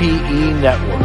FPE Network.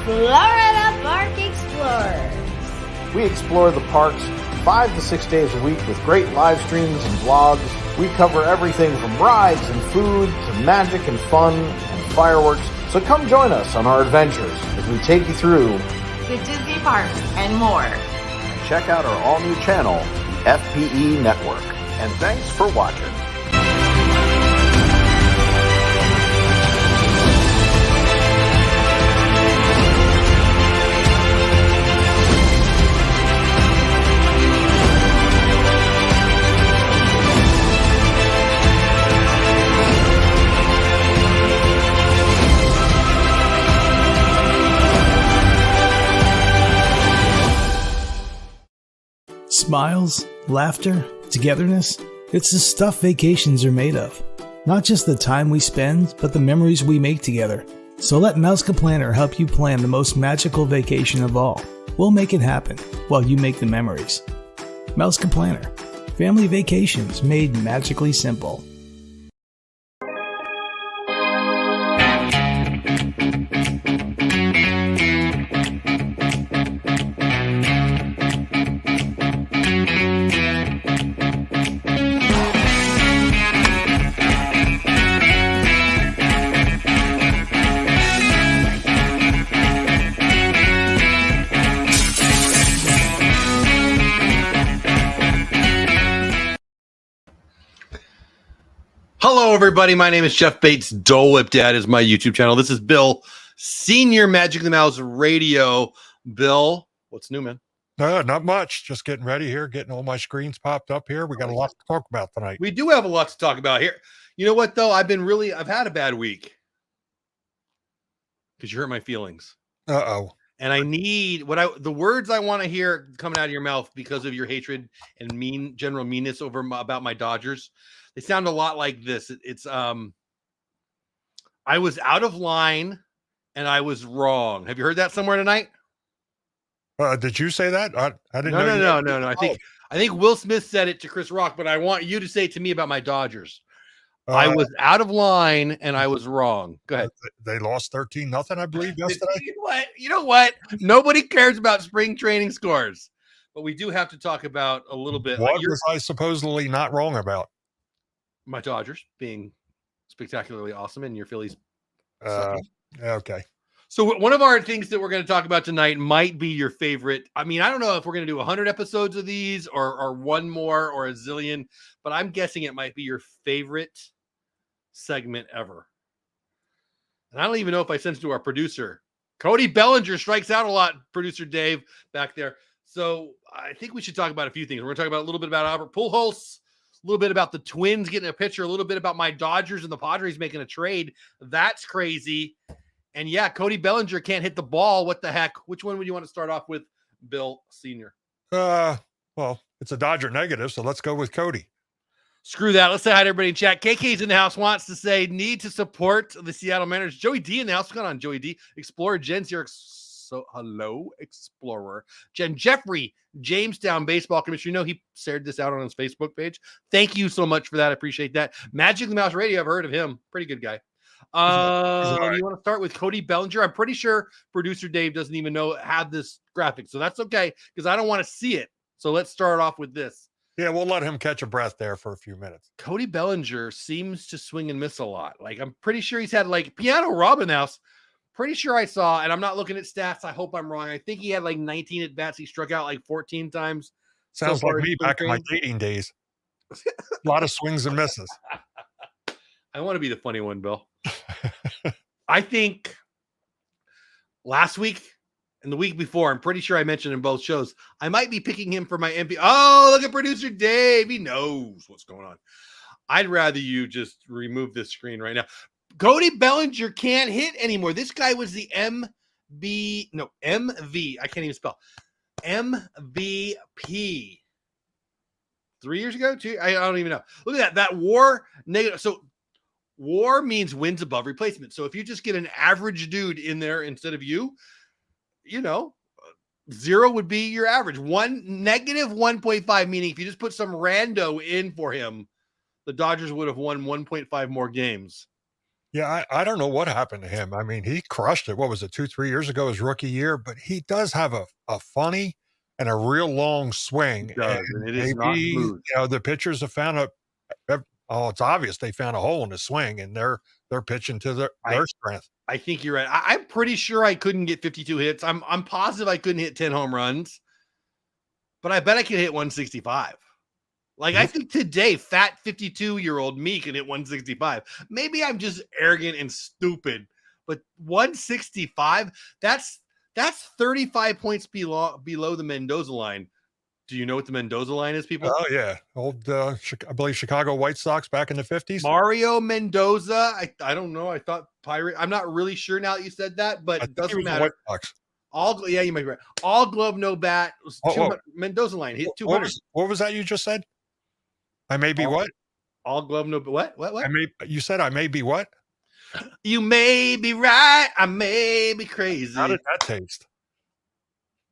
Florida Park Explorers. We explore the parks 5 to 6 days a week with great live streams and vlogs. We cover everything from rides and food to magic and fun and fireworks. So come join us on our adventures as we take you through the Disney parks and more. And check out our all-new channel, FPE Network. And thanks for watching. Smiles, laughter, togetherness, it's the stuff vacations are made of. Not just the time we spend, but the memories we make together. So let Melska Planner help you plan the most magical vacation of all. We'll make it happen while you make the memories. Melska Planner, family vacations made magically simple. Hello, everybody. My name is Jeff Bates. Dole Whip Dad is my YouTube channel. This is Bill, Senior Magic the Mouse Radio. Bill, what's new, man? Not much. Just getting ready here, getting all my screens popped up here. We got a lot to talk about tonight. We do have a lot to talk about here. You know what, though? I've had a bad week because you hurt my feelings. Uh-oh. And I need the words I want to hear coming out of your mouth because of your hatred and general meanness about my Dodgers. They sound a lot like this. It's I was out of line and I was wrong. Have you heard that somewhere tonight? Did you say that? I didn't know. No. I think Will Smith said it to Chris Rock, but I want you to say it to me about my Dodgers. I was out of line and I was wrong. Go ahead. They lost 13-0, I believe, yesterday. You know what? Nobody cares about spring training scores, but we do have to talk about a little bit. What was I supposedly not wrong about? My Dodgers being spectacularly awesome and your Phillies Second. Okay. So one of our things that we're going to talk about tonight might be your favorite. I mean, I don't know if we're going to do 100 episodes of these or one more or a zillion, but I'm guessing it might be your favorite segment ever. And I don't even know if I sent it to our producer. Cody Bellinger strikes out a lot, producer Dave back there. So I think we should talk about a few things. We're going to talk about a little bit about Albert Pujols, a little bit about the Twins getting a pitcher, a little bit about my Dodgers and the Padres making a trade. That's crazy. And yeah, Cody Bellinger can't hit the ball. What the heck? Which one would you want to start off with, Bill Sr.? Well, it's a Dodger negative, so let's go with Cody. Screw that. Let's say hi to everybody in chat. KK's in the house, wants to say, need to support the Seattle Mariners. Joey D in the house. What's going on, Joey D? Explorer Jen's here. So, hello, Explorer. Jen Jeffrey, Jamestown Baseball Commissioner. You know, he shared this out on his Facebook page. Thank you so much for that. I appreciate that. Magic the Mouse Radio, I've heard of him. Pretty good guy. You want to start with Cody Bellinger? I'm pretty sure producer Dave doesn't even have this graphic, so that's okay because I don't want to see it. So let's start off with this. Yeah, we'll let him catch a breath there for a few minutes. Cody Bellinger seems to swing and miss a lot. Like, I'm pretty sure he's had like Piano Robinhouse. Pretty sure I saw, and I'm not looking at stats. I hope I'm wrong. I think he had like 19 at bats. He struck out like 14 times. Sounds like me back in my dating days. A lot of swings and misses. I want to be the funny one, Bill. I think last week and the week before, I'm pretty sure I mentioned in both shows, I might be picking him for my MP. Oh, look at producer Dave. He knows what's going on. I'd rather you just remove this screen right now. Cody Bellinger can't hit anymore. This guy was the MV. I can't even spell. MVP. 3 years ago? I don't even know. Look at that WAR negative. So WAR means wins above replacement. So if you just get an average dude in there instead of you, 0 would be your average. Negative 1.5, meaning if you just put some rando in for him, the Dodgers would have won 1.5 more games. Yeah, I don't know what happened to him. I mean, he crushed it. What was it, 2-3 years ago, his rookie year? But he does have a funny and a real long swing. He does, and it is not smooth. The pitchers have found it's obvious they found a hole in the swing, and they're pitching to their strength. I think you're right. I'm pretty sure I couldn't get 52 hits. I'm positive I couldn't hit 10 home runs, but I bet I could hit 165. Like, I think today, fat 52-year-old me can hit 165. Maybe I'm just arrogant and stupid, but 165, that's 35 points below the Mendoza line. Do you know what the Mendoza line is, people? Oh, yeah. Old, I believe Chicago White Sox back in the 50s. Mario Mendoza. I don't know. I thought Pirate. I'm not really sure now that you said that, but it doesn't matter. White Sox. You might be right. All glove, no bat. Mendoza line. Hit 200. What was that you just said? I may be what? All glove, no what? You said I may be what? You may be right. I may be crazy. How did that taste?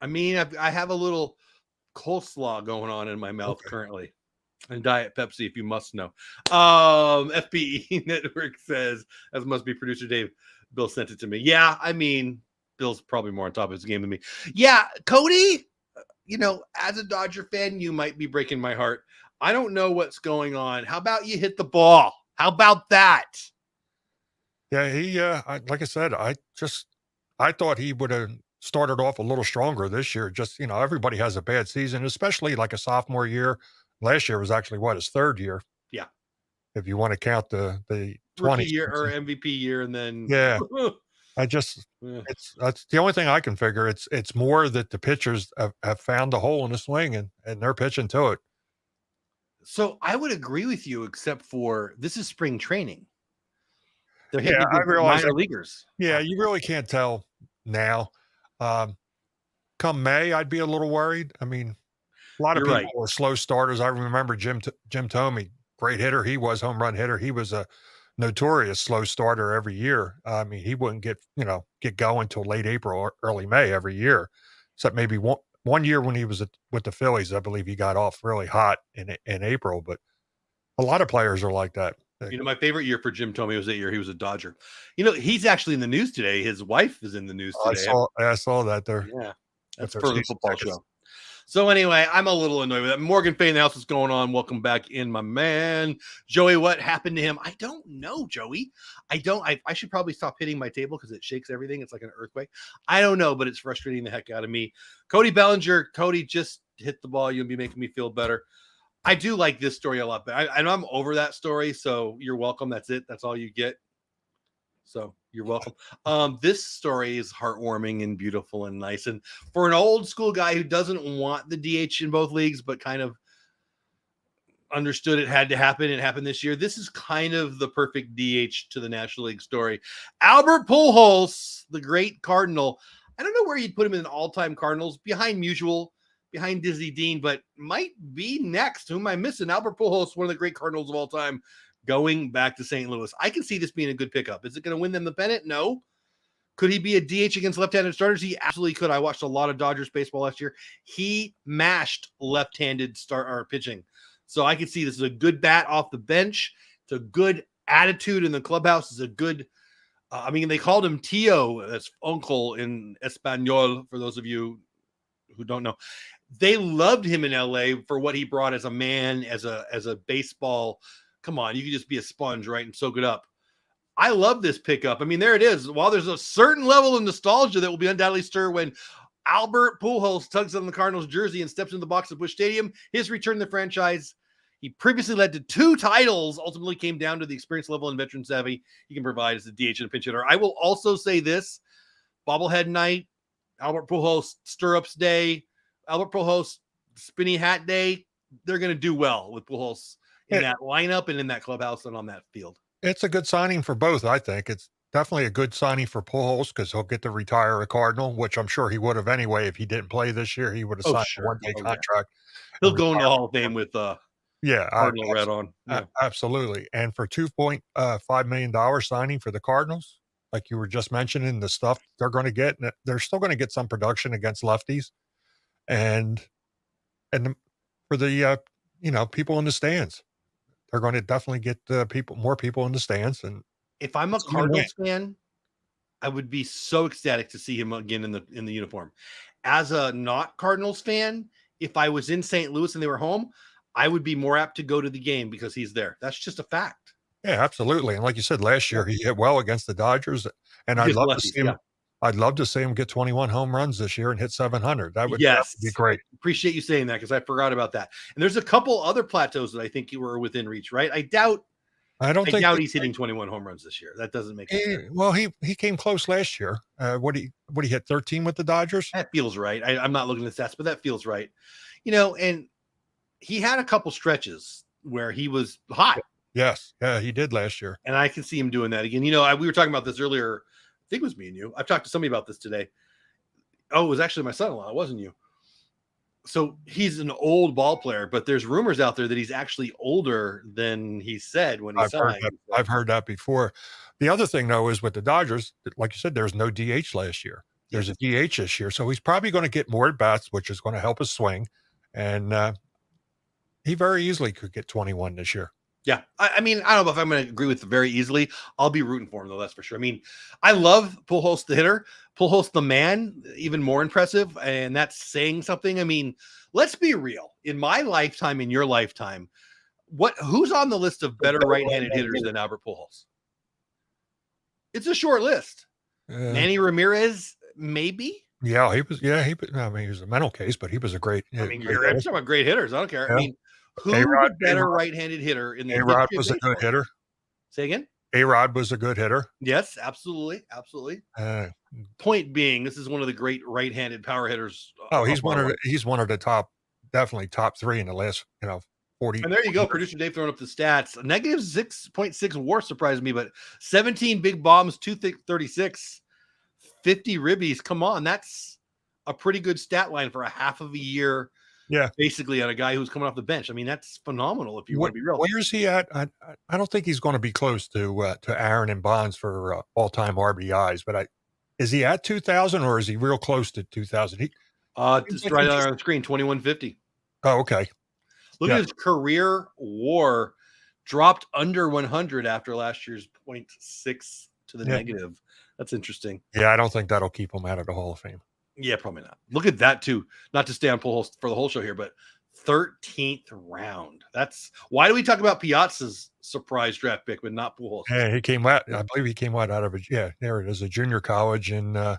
I mean, I have a little coleslaw going on in my mouth currently, and Diet Pepsi, if you must know. FBE Network says, as must be producer Dave, Bill sent it to me. Yeah, I mean, Bill's probably more on top of his game than me. Yeah, Cody, as a Dodger fan, you might be breaking my heart. I don't know what's going on. How about you hit the ball? How about that? Yeah, he like I said, I thought he would have started off a little stronger this year. Just, everybody has a bad season, especially like a sophomore year. Last year was actually his third year. Yeah. If you want to count the 20 year or MVP year, and then yeah. That's the only thing I can figure. It's more that the pitchers have found a hole in the swing and they're pitching to it. So I would agree with you, except for this is spring training. They're hitting minor leaguers. Yeah, you really can't tell now. Come May, I'd be a little worried. I mean, a lot of people were slow starters. I remember Jim Thome, great hitter. He was home run hitter. He was a notorious slow starter every year. I mean, he wouldn't get going till late April or early May every year, except maybe one year when he was with the Phillies. I believe he got off really hot in April, but a lot of players are like that. My favorite year for Jim Thome was that year he was a Dodger. He's actually in the news today. His wife is in the news today. I saw that there. Yeah, that's for the football show. So anyway, I'm a little annoyed with that. Morgan Fay in the house, what's going on? Welcome back in, my man. Joey, what happened to him? I don't know, Joey. I should probably stop hitting my table because it shakes everything. It's like an earthquake. I don't know, but it's frustrating the heck out of me. Cody Bellinger, Cody, just hit the ball. You'll be making me feel better. I do like this story a lot, but I'm over that story. So you're welcome. That's it. That's all you get. So you're welcome. This story is heartwarming and beautiful and nice. And for an old school guy who doesn't want the DH in both leagues, but kind of understood it had to happen, it happened this year. This is kind of the perfect DH to the National League story. Albert Pujols, the great Cardinal. I don't know where you'd put him in all-time Cardinals, behind Musial, behind Dizzy Dean, but might be next. Who am I missing? Albert Pujols, one of the great Cardinals of all time, going back to St. Louis. I can see this being a good pickup. Is it going to win them the pennant? No. Could he be a DH against left-handed starters? He absolutely could. I watched a lot of Dodgers baseball last year. He mashed left-handed pitching. So I can see this is a good bat off the bench. It's a good attitude in the clubhouse. It's a good, they called him Tio, that's uncle in Espanol, for those of you who don't know. They loved him in LA for what he brought as a man, as a baseball. Come on, you can just be a sponge, right, and soak it up. I love this pickup. I mean, there it is. While there's a certain level of nostalgia that will be undoubtedly stirred when Albert Pujols tugs on the Cardinals jersey and steps into the box at Busch Stadium, his return to the franchise. He previously led to 2 titles, ultimately came down to the experience level and veteran savvy he can provide as a DH and a pinch hitter. I will also say this, bobblehead night, Albert Pujols stirrups day, Albert Pujols spinny hat day, they're going to do well with Pujols in that lineup and in that clubhouse and on that field. It's a good signing for both, I think. It's definitely a good signing for Pujols because he'll get to retire a Cardinal, which I'm sure he would have anyway. If he didn't play this year, he would have signed a one-day contract. Yeah. He'll go into the Hall of Fame with Cardinal red on. Yeah. Absolutely. And for $2.5 million signing for the Cardinals, like you were just mentioning, the stuff they're going to get, they're still going to get some production against lefties. And for the, people in the stands. They're going to definitely get more people in the stands. And if I'm a Cardinals fan, I would be so ecstatic to see him again in the uniform. As a not Cardinals fan, if I was in St. Louis and they were home, I would be more apt to go to the game because he's there. That's just a fact. Yeah, absolutely. And like you said, last year he hit well against the Dodgers, and I'd love to see him. Yeah. I'd love to see him get 21 home runs this year and hit 700. That would be great. Appreciate you saying that because I forgot about that. And there's a couple other plateaus that I think you were within reach, right? I doubt he's hitting 21 home runs this year. That doesn't make sense. Well, he came close last year. What he hit 13 with the Dodgers? That feels right. I'm not looking at the stats, but that feels right. And he had a couple stretches where he was hot. Yes. Yeah, he did last year. And I can see him doing that again. We were talking about this earlier. I think it was me and you. I've talked to somebody about this today. Oh, it was actually my son-in-law. It wasn't you. So he's an old ball player, but there's rumors out there that he's actually older than he said when he signed. I've heard that before. The other thing, though, is with the Dodgers, like you said, there's no DH last year. There's a DH this year. So he's probably going to get more at-bats, which is going to help his swing. And he very easily could get 21 this year. Yeah. I don't know if I'm going to agree with it very easily. I'll be rooting for him, though. That's for sure. I love Pujols, the hitter. Pujols, the man, even more impressive. And that's saying something. Let's be real. In my lifetime, in your lifetime, who's on the list of better right-handed hitters than Albert Pujols? It's a short list. Manny Ramirez, maybe? Yeah, he was. Yeah, he was a mental case, but he was a great. You're talking about great hitters. I don't care. Yeah. Who's a better right-handed hitter in the A-Rod was a good hitter. Say again? A-Rod was a good hitter. Yes, absolutely. Point being, this is one of the great right-handed power hitters. He's one of the definitely top 3 in the last 40. And there you go, producer Dave throwing up the stats. Negative 6.6 WAR surprised me, but 17 big bombs, 236, 50 ribbies. Come on, that's a pretty good stat line for a half of a year. Yeah, basically on a guy who's coming off the bench. That's phenomenal. If you want to be real, where's he at? I don't think he's going to be close to Aaron and Bonds for all-time RBIs. But is he at 2,000 or is he real close to 2,000? Just right on the screen, 2150. Oh, okay. Look at his career WAR dropped under 100 after last year's 0.6 to the negative. That's interesting. Yeah, I don't think that'll keep him out of the Hall of Fame. Yeah, probably not. Look at that too. Not to stay on Pujols for the whole show here, but 13th round. That's why do we talk about Piazza's surprise draft pick, but not Pujols? Yeah, he came out. I believe he came out of a there it is, a junior college in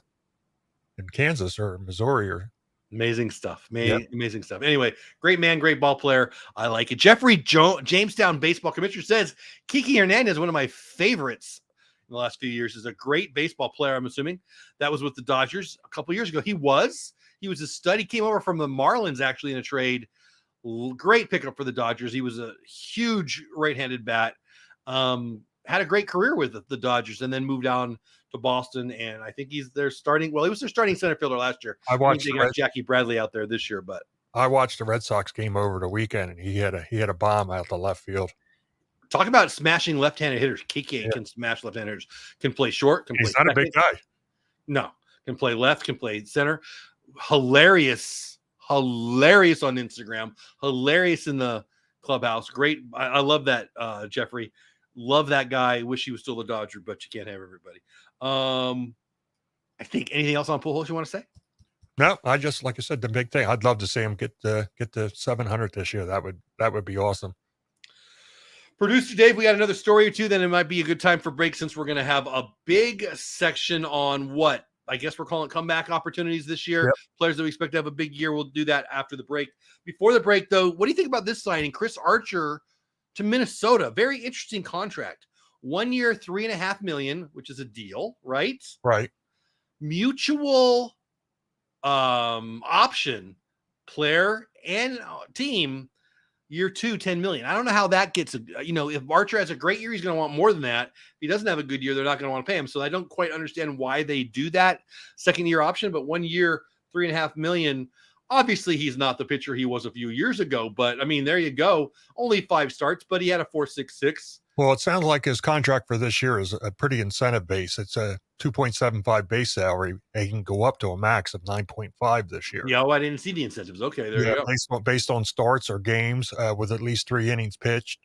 Kansas or Missouri or. Amazing stuff. Yep. Amazing stuff. Anyway, great man, great ball player. I like it. Jeffrey Jamestown baseball commissioner says Kiki Hernandez, one of my favorites in the last few years, is a great baseball player. I'm assuming that was with the Dodgers a couple years ago. He was a stud. He came over from the Marlins actually in a trade. Great pickup for the Dodgers. He was a huge right-handed bat. Had a great career with the Dodgers and then moved on to Boston. And I think he's their starting. Well, he was their starting center fielder last year. I watched Jackie Bradley out there this year, but I watched the Red Sox game over the weekend, and he had a bomb out the left field. Talk about smashing left-handed hitters. Kike can smash left-handed hitters. Can play short. He's not a big guy. No, can play left. Can play center. Hilarious on Instagram. Hilarious in the clubhouse. Great. I love that, Jeffrey. Love that guy. Wish he was still a Dodger, but you can't have everybody. I think anything else on Pujols you want to say? No, I just, like I said, the big thing. I'd love to see him get to 700 this year. That would be awesome. Producer Dave, we got another story or two. Then it might be a good time for break since we're going to have a big section on what I guess we're calling comeback opportunities this year. Yep. Players that we expect to have a big year. We'll do that after the break. Before the break, though, what do you think about this signing? Chris Archer to Minnesota. Very interesting contract. 1 year, $3.5 million, which is a deal, right? Right. Mutual option, player and team. Year 2, $10 million. I don't know how that gets. If Archer has a great year, he's going to want more than that. If he doesn't have a good year, they're not going to want to pay him. So I don't quite understand why they do that second year option. But 1 year, $3.5 million. Obviously, he's not the pitcher he was a few years ago. But I mean, there you go. Only 5 starts, but he had a 4.66. Well, it sounds like his contract for this year is a pretty incentive base. It's a 2.75 base salary. He can go up to a max of 9.5 this year. Yeah, I didn't see the incentives. Okay, there you go. Based on starts or games with at least 3 innings pitched.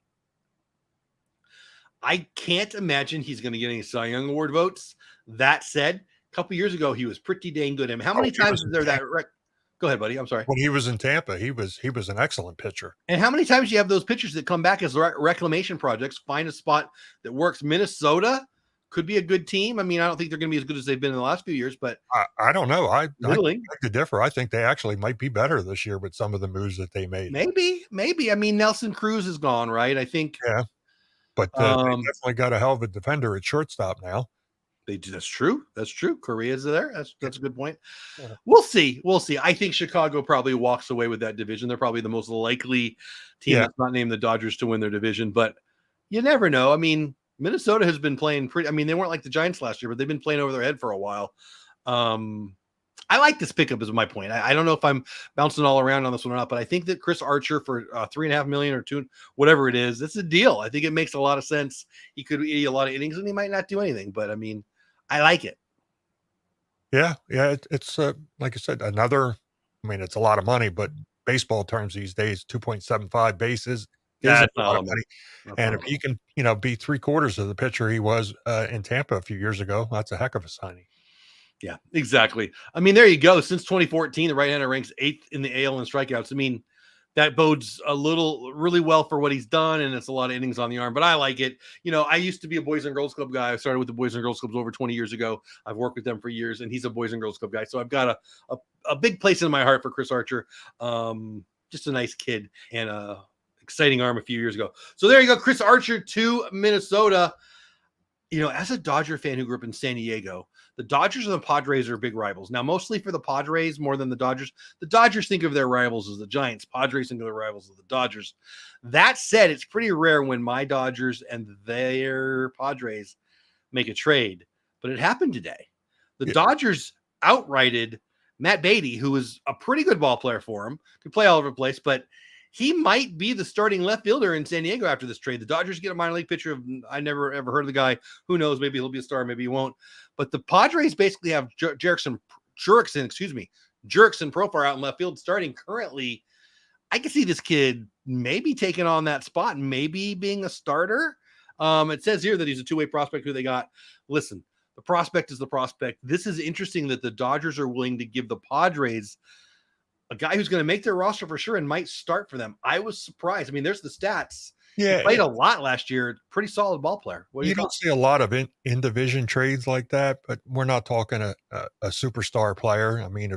I can't imagine he's going to get any Cy Young Award votes. That said, a couple years ago, he was pretty dang good. I mean, how many times is there that? Go ahead, buddy. I'm sorry. When he was in Tampa, he was an excellent pitcher. And how many times do you have those pitchers that come back as reclamation projects, find a spot that works? Minnesota could be a good team. I mean, I don't think they're going to be as good as they've been in the last few years, but I don't know. I really beg to differ. I think they actually might be better this year with some of the moves that they made. Maybe. I mean, Nelson Cruz is gone, right? I think. Yeah, but they definitely got a hell of a defender at shortstop now. They do. That's true. Correa's there. That's a good point. Yeah. We'll see. I think Chicago probably walks away with that division. They're probably the most likely team that's not named the Dodgers to win their division, but you never know. I mean, Minnesota has been playing pretty. I mean, they weren't like the Giants last year, but they've been playing over their head for a while. I like this pickup is my point. I don't know if I'm bouncing all around on this one or not, but I think that Chris Archer for $3.5 million or $2 million, whatever it is, it's a deal. I think it makes a lot of sense. He could eat a lot of innings and he might not do anything, but I mean, I like it. Yeah. It's like I said, it's a lot of money, but baseball terms these days, 2.75 bases is a lot of money. And if he can, be 3/4 of the pitcher he was in Tampa a few years ago, that's a heck of a signing. Yeah, exactly. I mean, there you go. Since 2014, the right-hander ranks 8th in the AL in strikeouts. I mean, that bodes really well for what he's done, and it's a lot of innings on the arm, but I like it. I used to be a Boys and Girls Club guy. I started with the Boys and Girls Clubs over 20 years ago. I've worked with them for years, and he's a Boys and Girls Club guy. So I've got a big place in my heart for Chris Archer. Just a nice kid and a exciting arm a few years ago. So there you go. Chris Archer to Minnesota. As a Dodger fan who grew up in San Diego, the Dodgers and the Padres are big rivals. Now, mostly for the Padres more than the Dodgers. The Dodgers think of their rivals as the Giants. Padres think of their rivals as the Dodgers. That said, it's pretty rare when my Dodgers and their Padres make a trade. But it happened today. The Dodgers outrighted Matt Beatty, who was a pretty good ball player for him. Could play all over the place, but he might be the starting left fielder in San Diego after this trade. The Dodgers get a minor league pitcher. I never ever heard of the guy. Who knows? Maybe he'll be a star. Maybe he won't. But the Padres basically have Jurickson Profar out in left field starting currently. I can see this kid maybe taking on that spot and maybe being a starter. It says here that he's a two-way prospect who they got. Listen, The prospect is the prospect. This is interesting that the Dodgers are willing to give the Padres a guy who's going to make their roster for sure and might start for them. I was surprised. I mean, there's the stats. Yeah, he played a lot last year. Pretty solid ball player. You don't see a lot of in division trades like that, but we're not talking a superstar player. I mean,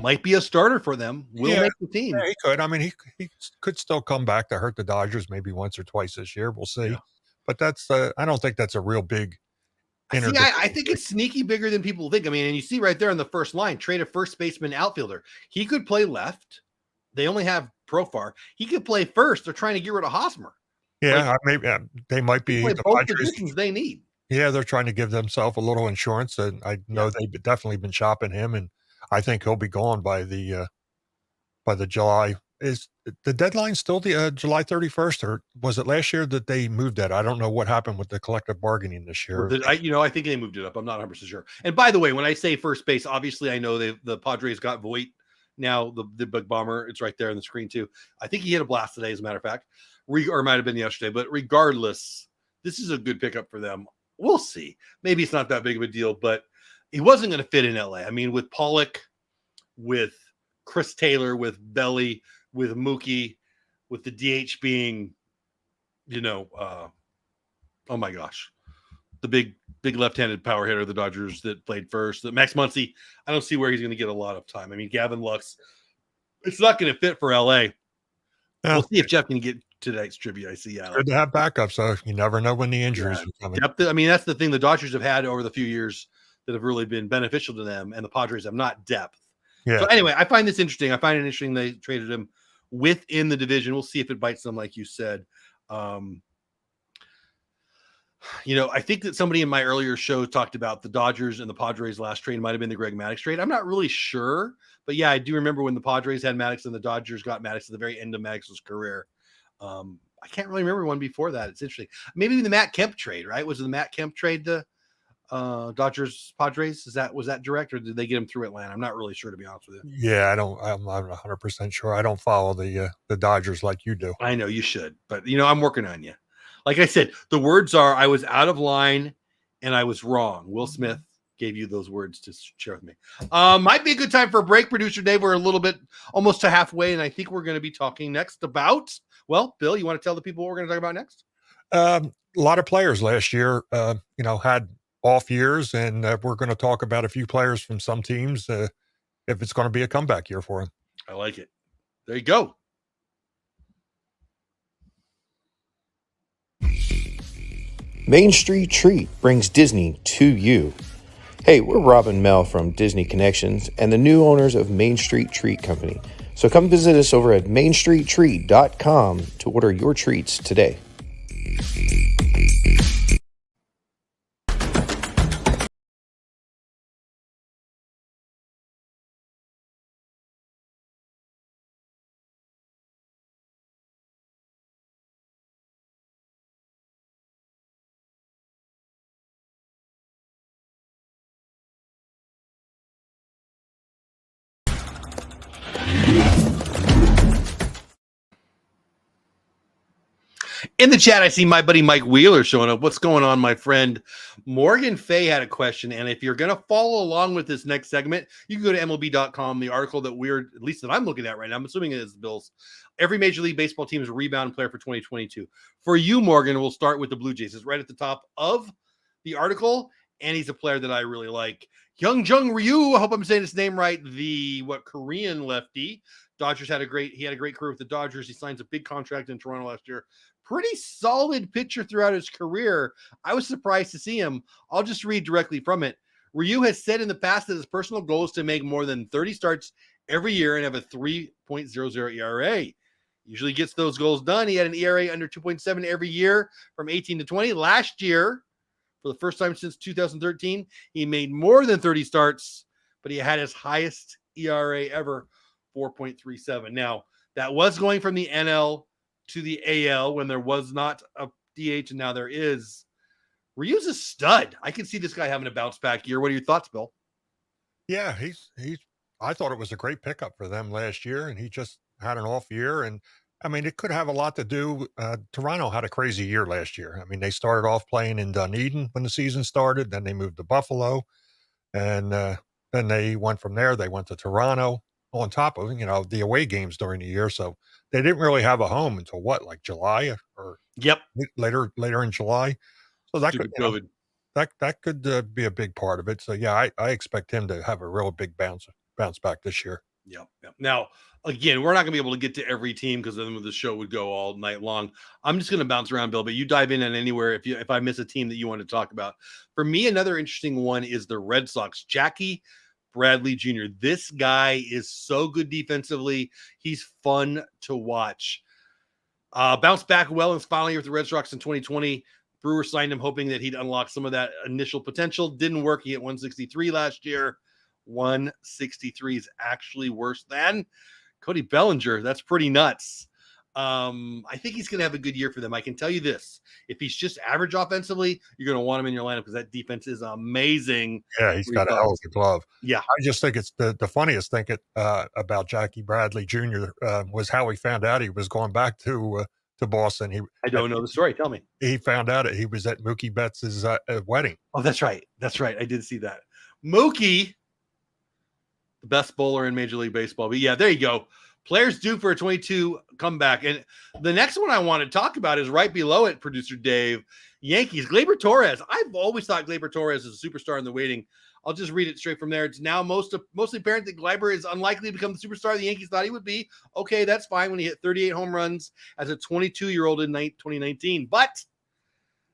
might be a starter for them. Will make the team. Yeah, he could. I mean, he could still come back to hurt the Dodgers maybe once or twice this year. We'll see. Yeah. But that's I don't think that's a real big. I think it's sneaky bigger than people think. I mean, and you see right there on the first line, trade a first baseman outfielder. He could play left. They only have Profar. He could play first. They're trying to get rid of Hosmer. Yeah, maybe they might be the both positions they need. Yeah, they're trying to give themselves a little insurance, and I know they've definitely been shopping him, and I think he'll be gone by the July. Is the deadline still the July 31st, or was it last year that they moved that? I don't know what happened with the collective bargaining this year. I think they moved it up. I'm not 100% sure. And by the way, when I say first base, obviously I know the Padres got Voit now, the big bomber. It's right there on the screen too. I think he hit a blast today, as a matter of fact, or it might have been yesterday. But regardless, this is a good pickup for them. We'll see. Maybe it's not that big of a deal, but he wasn't going to fit in LA. I mean, with Pollock, with Chris Taylor, with Belly, with Mookie, with the DH being, oh my gosh, the big left-handed power hitter of the Dodgers that played first. Max Muncy, I don't see where he's going to get a lot of time. I mean, Gavin Lux, it's not going to fit for LA. Yeah. We'll see if Jeff can get tonight's trivia. I see. Good to have backup, so you never know when the injuries are coming. I mean, that's the thing the Dodgers have had over the few years that have really been beneficial to them, and the Padres have not depth. Yeah. So anyway, I find this interesting. I find it interesting they traded him within the division. We'll see if it bites them, like you said. I think that somebody in my earlier show talked about the Dodgers and the Padres last trade might have been the Greg Maddux trade. I'm not really sure, but yeah, I do remember when the Padres had Maddux and the Dodgers got Maddux at the very end of Maddux's career. I can't really remember one before that. It's interesting. Maybe the Matt Kemp trade, right? Was the Matt Kemp trade the Dodgers Padres? Was that direct, or did they get him through Atlanta? I'm not really sure, to be honest with you. Yeah, I'm not 100% sure. I don't follow the Dodgers like you do. I know you should, but I'm working on you. Like I said, the words are, I was out of line and I was wrong. Will Smith gave you those words to share with me. Might be a good time for a break, producer Dave. We're a little bit almost to halfway, and I think we're going to be talking next about, well, Bill, you want to tell the people what we're going to talk about next? A lot of players last year, had off years, and we're going to talk about a few players from some teams if it's going to be a comeback year for them. I like it. There you go. Main Street Treat brings Disney to you. Hey, we're Rob and Mel from Disney Connections and the new owners of Main Street Treat Company. So come visit us over at mainstreettreat.com to order your treats today. In the chat, I see my buddy Mike Wheeler showing up. What's going on, my friend? Morgan Fay had a question, and if you're going to follow along with this next segment, you can go to MLB.com, the article that at least that I'm looking at right now, I'm assuming it is the Bills. Every Major League Baseball team's rebound player for 2022. For you, Morgan, we'll start with the Blue Jays. It's right at the top of the article, and he's a player that I really like. Young Ryu, I hope I'm saying his name right, the Korean lefty. Dodgers had a great career with the Dodgers. He signs a big contract in Toronto last year. Pretty solid pitcher throughout his career. I was surprised to see him. I'll just read directly from it. Ryu has said in the past that his personal goal is to make more than 30 starts every year and have a 3.00 ERA. Usually gets those goals done. He had an ERA under 2.7 every year from 18 to 20. Last year, for the first time since 2013, he made more than 30 starts, but he had his highest ERA ever, 4.37. Now, that was going from the NL to the AL when there was not a DH, and now there is. Ryu's a stud. I can see this guy having a bounce back year. What are your thoughts, Bill? Yeah, he's I thought it was a great pickup for them last year, and he just had an off year, and I mean, it could have a lot to do. Toronto had a crazy year last year. I mean, they started off playing in Dunedin when the season started. Then they moved to Buffalo, and then they went from there. They went to Toronto on top of the away games during the year. So they didn't really have a home until what, like July or Yep. later in July. So that Stupid could COVID. that could be a big part of it. So yeah, I expect him to have a real big bounce back this year. Yep. Now, again, we're not going to be able to get to every team because then the show would go all night long. I'm just going to bounce around, Bill, but you dive in on anywhere if I miss a team that you want to talk about. For me, another interesting one is the Red Sox. Jackie Bradley Jr. This guy is so good defensively. He's fun to watch. Bounced back well in his final year with the Red Sox in 2020. Brewers signed him hoping that he'd unlock some of that initial potential. Didn't work. He hit 163 last year. 163 is actually worse than Cody Bellinger. That's pretty nuts. I think he's going to have a good year for them. I can tell you this. If he's just average offensively, you're going to want him in your lineup because that defense is amazing. Yeah, he's got a hell of a glove. Yeah. I just think it's the funniest thing about Jackie Bradley Jr. Was how he found out he was going back to Boston. I don't know the story. Tell me. He found out he was at Mookie Betts' wedding. Oh, that's right. That's right. I did see that. Mookie, the best bowler in Major League Baseball. But yeah, there you go. Players due for a 22 comeback. And the next one I want to talk about is right below it, producer Dave. Yankees, Gleyber Torres. I've always thought Gleyber Torres is a superstar in the waiting. I'll just read it straight from there. It's now mostly apparent that Gleyber is unlikely to become the superstar the Yankees thought he would be. Okay, that's fine when he hit 38 home runs as a 22-year-old in 2019. But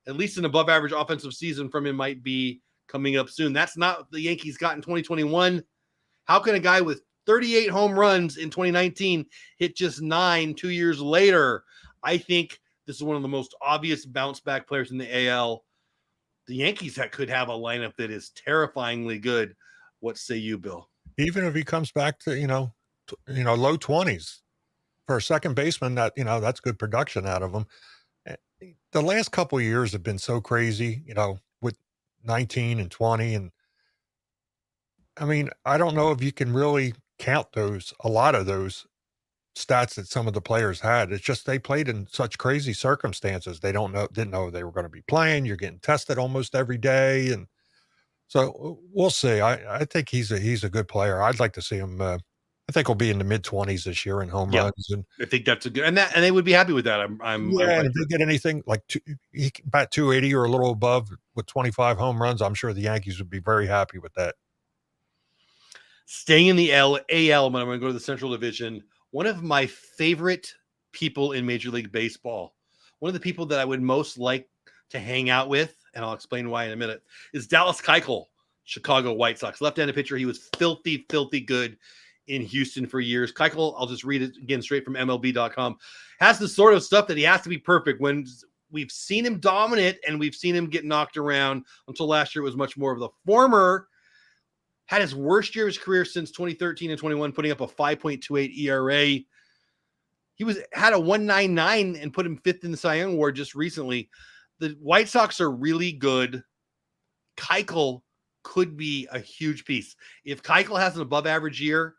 at least an above-average offensive season from him might be coming up soon. That's not what the Yankees got in 2021. How can a guy with 38 home runs in 2019 hit just 9 2 years later? I think this is one of the most obvious bounce-back players in the AL. The Yankees could have a lineup that is terrifyingly good. What say you, Bill? Even if he comes back to low 20s for a second baseman, that's good production out of him. The last couple of years have been so crazy, with 19 and 20, and I mean, I don't know if you can really count a lot of those stats that some of the players had. It's just they played in such crazy circumstances. They didn't know they were going to be playing. You're getting tested almost every day, and so we'll see. I think he's a good player. I'd like to see him. I think he'll be in the mid-20s this year in home runs, and I think that's a good. And they would be happy with that. If they get anything like about 280 or a little above with 25 home runs, I'm sure the Yankees would be very happy with that. Staying in the AL, but I'm going to go to the Central Division. One of my favorite people in Major League Baseball, one of the people that I would most like to hang out with, and I'll explain why in a minute, is Dallas Keuchel, Chicago White Sox. Left-handed pitcher. He was filthy, filthy good in Houston for years. Keuchel, I'll just read it again straight from MLB.com, has the sort of stuff that he has to be perfect when we've seen him dominant and we've seen him get knocked around. Until last year, it was much more of the former. Had his worst year of his career since 2013 and 21, putting up a 5.28 ERA. He had a 1.99 and put him fifth in the Cy Young Award just recently. The White Sox are really good. Keuchel could be a huge piece. If Keuchel has an above average year,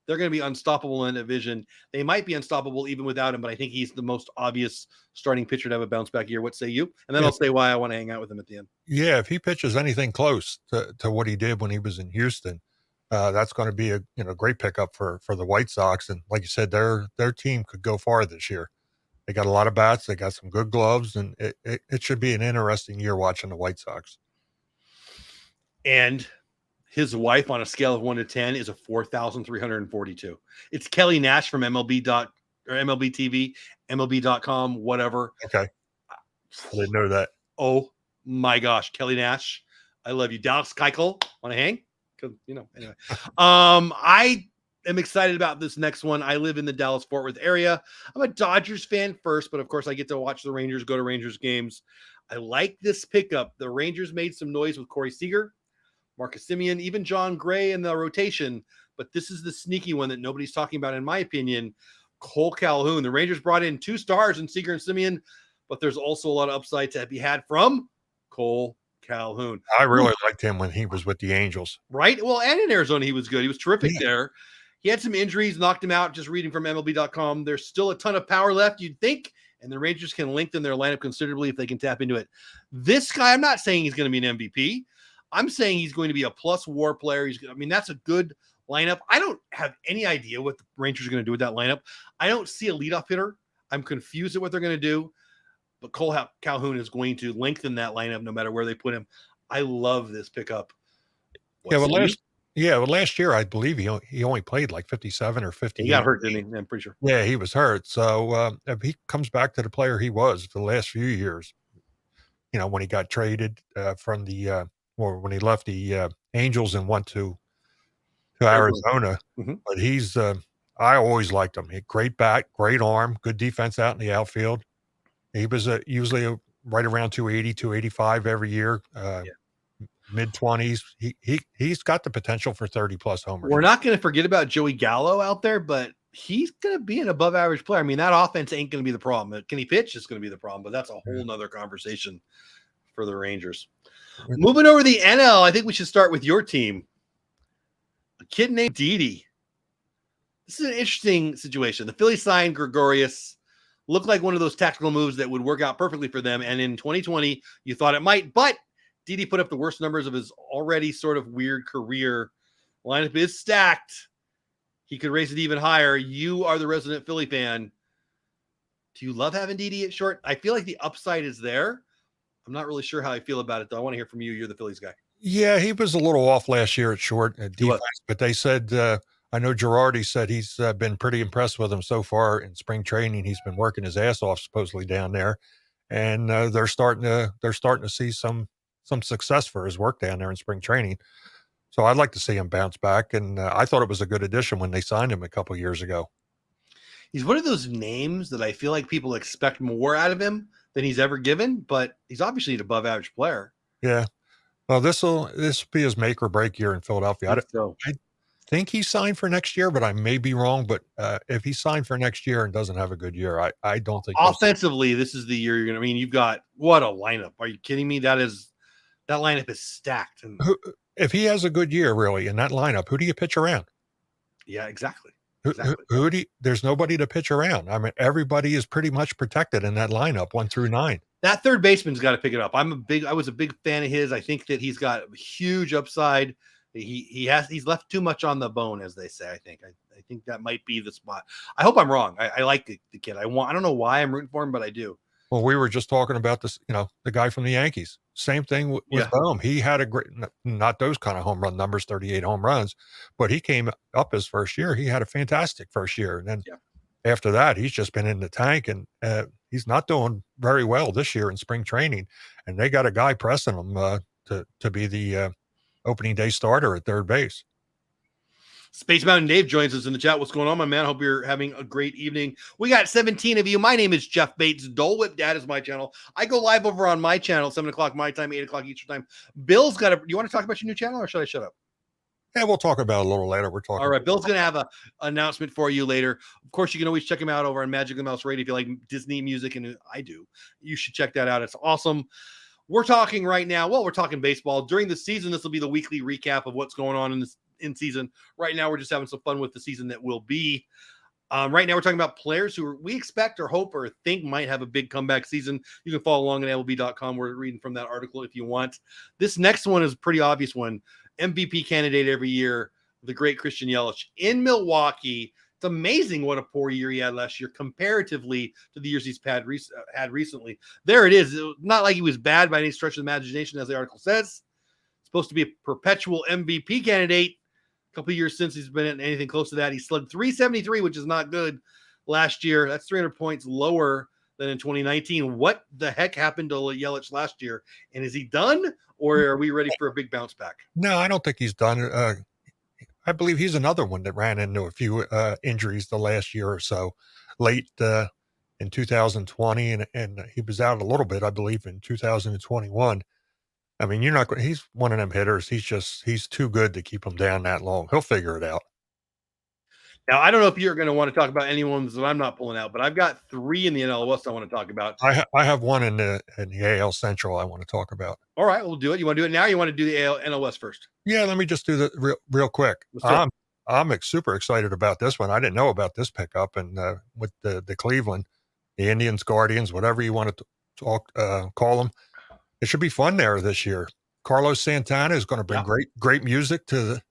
they're going to be unstoppable in the division. They might be unstoppable even without him, but I think he's the most obvious starting pitcher to have a bounce back year. What say you? And then I'll say why I want to hang out with him at the end. Yeah, if he pitches anything close to what he did when he was in Houston, that's going to be a great pickup for the White Sox. And like you said, their team could go far this year. They got a lot of bats. They got some good gloves, and it should be an interesting year watching the White Sox. And his wife, on a scale of 1 to 10, is a 4,342. It's Kelly Nash from MLB TV, MLB.com, whatever. Okay. I didn't know that. Oh my gosh, Kelly Nash, I love you. Dallas Keuchel, want to hang? Because anyway. I am excited about this next one. I live in the Dallas-Fort Worth area. I'm a Dodgers fan first, but of course I get to watch the Rangers, go to Rangers games. I like this pickup. The Rangers made some noise with Corey Seager, Marcus Semien, even John Gray in the rotation, but this is the sneaky one that nobody's talking about, in my opinion. Cole Calhoun. The Rangers brought in 2 stars in Seager and Semien, but there's also a lot of upside to be had from Cole Calhoun. I really liked him when he was with the Angels. Right? Well, and in Arizona, he was good. He was terrific there. He had some injuries, knocked him out, just reading from MLB.com. There's still a ton of power left, you'd think, and the Rangers can lengthen their lineup considerably if they can tap into it. This guy, I'm not saying he's going to be an MVP. I'm saying he's going to be a plus WAR player. That's a good lineup. I don't have any idea what the Rangers are going to do with that lineup. I don't see a leadoff hitter. I'm confused at what they're going to do, but Cole Calhoun is going to lengthen that lineup no matter where they put him. I love this pickup. Last year, I believe he only played like 57 or 50. He got hurt, didn't he? I'm pretty sure. Yeah, he was hurt. So if he comes back to the player he was the last few years, when he got traded from when he left the Angels and went to Arizona. Mm-hmm. But I always liked him. He had great bat, great arm, good defense out in the outfield. He was usually right around 280, 285 every year. Mid-20s. He's got the potential for 30-plus homers. We're not going to forget about Joey Gallo out there, but he's going to be an above-average player. That offense ain't going to be the problem. Can he pitch? It's going to be the problem, but that's a whole nother conversation for the Rangers. Moving over to the NL, I think we should start with your team. A kid named Didi. This is an interesting situation. The Phillies signed Gregorius. Looked like one of those tactical moves that would work out perfectly for them, and in 2020, you thought it might, but Didi put up the worst numbers of his already sort of weird career. Lineup is stacked. He could raise it even higher. You are the resident Philly fan. Do you love having Didi at short? I feel like the upside is there. I'm not really sure how I feel about it, though. I want to hear from you. You're the Phillies guy. Yeah, he was a little off last year at short defense, but they said, I know Girardi said he's been pretty impressed with him so far in spring training. He's been working his ass off supposedly down there, and they're starting to see some success for his work down there in spring training. So I'd like to see him bounce back. And I thought it was a good addition when they signed him a couple of years ago. He's one of those names that I feel like people expect more out of him than he's ever given, but he's obviously an above average player. Yeah. Well, this will be his make or break year in Philadelphia. I think he's signed for next year, but I may be wrong. But if he's signed for next year and doesn't have a good year, I don't think offensively, this is the year you're going to, you've got what a lineup. Are you kidding me? That lineup is stacked. And if he has a good year, really, in that lineup, who do you pitch around? Yeah, exactly. There's nobody to pitch around. Everybody is pretty much protected in that lineup 1 through 9. That third baseman's got to pick it up. I was a big fan of his. I think that he's got huge upside. He's left too much on the bone, as they say. I think that might be the spot. I hope I'm wrong. I like the kid. I don't know why I'm rooting for him, but I do. Well, we were just talking about this, the guy from the Yankees. Same thing with Bohm. He had a great, not those kind of home run numbers, 38 home runs, but he came up his first year. He had a fantastic first year. And then after that, he's just been in the tank, and he's not doing very well this year in spring training. And they got a guy pressing him to be the opening day starter at third base. Space Mountain Dave joins us in the chat. What's going on, my man? Hope you're having a great evening. We got 17 of you. My name is Jeff Bates. Dole Whip Dad is my channel. I go live over on my channel, 7 o'clock my time, 8 o'clock Eastern time. Bill's got you want to talk about your new channel, or should I shut up? Yeah, we'll talk about it a little later. All right, Bill's going to have an announcement for you later. Of course, you can always check him out over on Magic the Mouse Radio if you like Disney music, and I do. You should check that out. It's awesome. We're talking right now. Well, we're talking baseball. During the season, this will be the weekly recap of what's going on in season. Right now, we're just having some fun with the season that will be. Right now, we're talking about players who we expect or hope or think might have a big comeback season. You can follow along at MLB.com. We're reading from that article if you want. This next one is a pretty obvious one. MVP candidate every year, the great Christian Yelich in Milwaukee. It's amazing what a poor year he had last year comparatively to the years he's had recently. There it is. It was not like he was bad by any stretch of the imagination, as the article says. Supposed to be a perpetual MVP candidate. A couple of years since he's been in anything close to that. He slugged 373, which is not good last year. That's 300 points lower than in 2019. What the heck happened to Yelich last year? And is he done, or are we ready for a big bounce back? No, I don't think he's done. I believe he's another one that ran into a few injuries the last year or so, late in 2020, and he was out a little bit, I believe, in 2021. I mean, he's one of them hitters. He's too good to keep him down that long. He'll figure it out. Now, I don't know if you're going to want to talk about any ones that I'm not pulling out, but I've got 3 in the NL West I want to talk about. I have one in the AL Central I want to talk about. All right, we'll do it. You want to do it now, or you want to do the NL West first? Yeah, let me just do that real quick. I'm super excited about this one. I didn't know about this pickup, and with the Cleveland, the Indians, Guardians, whatever you want to call them, it should be fun there this year. Carlos Santana is going to bring great music to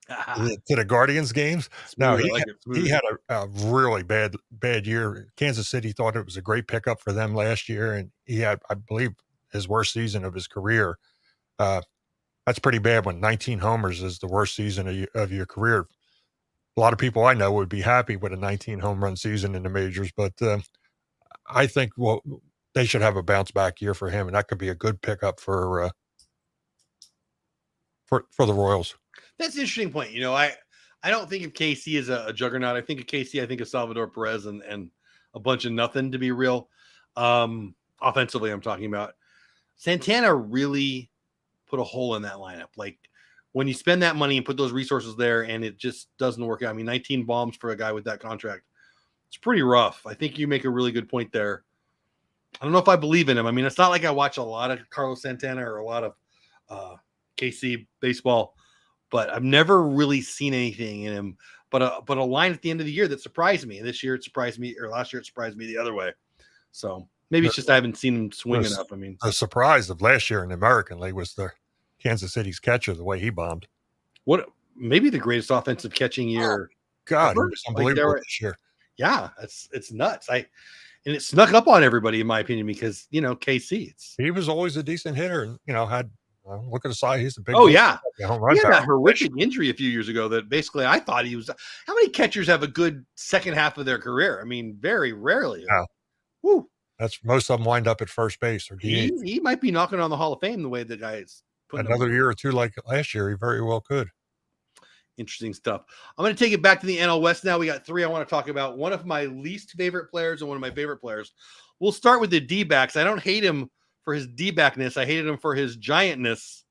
the Guardians games. Now he had a really bad year. Kansas City thought it was a great pickup for them last year, and he had, I believe, his worst season of his career. That's pretty bad when 19 homers is the worst season of your career. A lot of people I know would be happy with a 19 home run season in the majors, but I think they should have a bounce back year for him, and that could be a good pickup for the Royals. That's an interesting point. I don't think of KC as a juggernaut. I think of KC, I think of Salvador Perez and a bunch of nothing, to be real. Offensively, I'm talking about. Santana really put a hole in that lineup. Like, when you spend that money and put those resources there and it just doesn't work out. I mean, 19 bombs for a guy with that contract. It's pretty rough. I think you make a really good point there. I don't know if I believe in him. I mean, it's not like I watch a lot of Carlos Santana or a lot of KC baseball, but I've never really seen anything in him. But a line at the end of the year that surprised me. And this year it surprised me, or last year it surprised me the other way. So maybe it's just I haven't seen him swing enough. I mean, the surprise of last year in the American League was the Kansas City's catcher, the way he bombed. What maybe the greatest offensive catching year. God, it was unbelievable this year. Yeah, it's nuts. And it snuck up on everybody, in my opinion, because KC. He was always a decent hitter, and had look at the side. He's a big. Oh yeah, he had that horrific injury a few years ago that basically I thought he was. How many catchers have a good second half of their career? I mean, very rarely. Yeah. Woo. That's most of them wind up at first base or DH. He might be knocking on the Hall of Fame the way the guy is. Another year or two like last year, he very well could. Interesting stuff. I'm going to take it back to the NL West now. We got three I want to talk about. One of my least favorite players and one of my favorite players. We'll start with the D-backs. I don't hate him for his D-backness. I hated him for his giantness.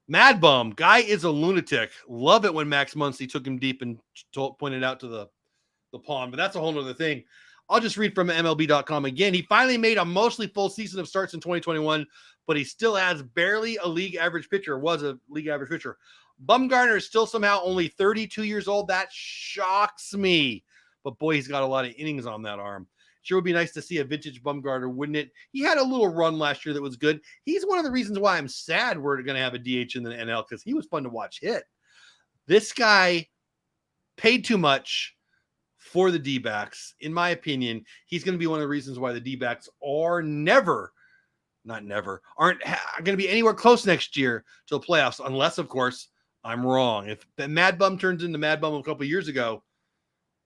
Mad Bum. Guy is a lunatic. Love it when Max Muncy took him deep and pointed out to the pond, but that's a whole other thing. I'll just read from MLB.com again. He finally made a mostly full season of starts in 2021, but he still has barely a league average pitcher, was a league average pitcher. Bumgarner is still somehow only 32 years old. That shocks me. But boy, he's got a lot of innings on that arm. Sure would be nice to see a vintage Bumgarner, wouldn't it? He had a little run last year that was good. He's one of the reasons why I'm sad we're going to have a DH in the NL, because he was fun to watch hit. This guy paid too much for the D-backs. In my opinion, he's going to be one of the reasons why the D-backs are aren't going to be anywhere close next year to the playoffs, unless, of course, I'm wrong. If the Mad Bum turns into Mad Bum a couple of years ago,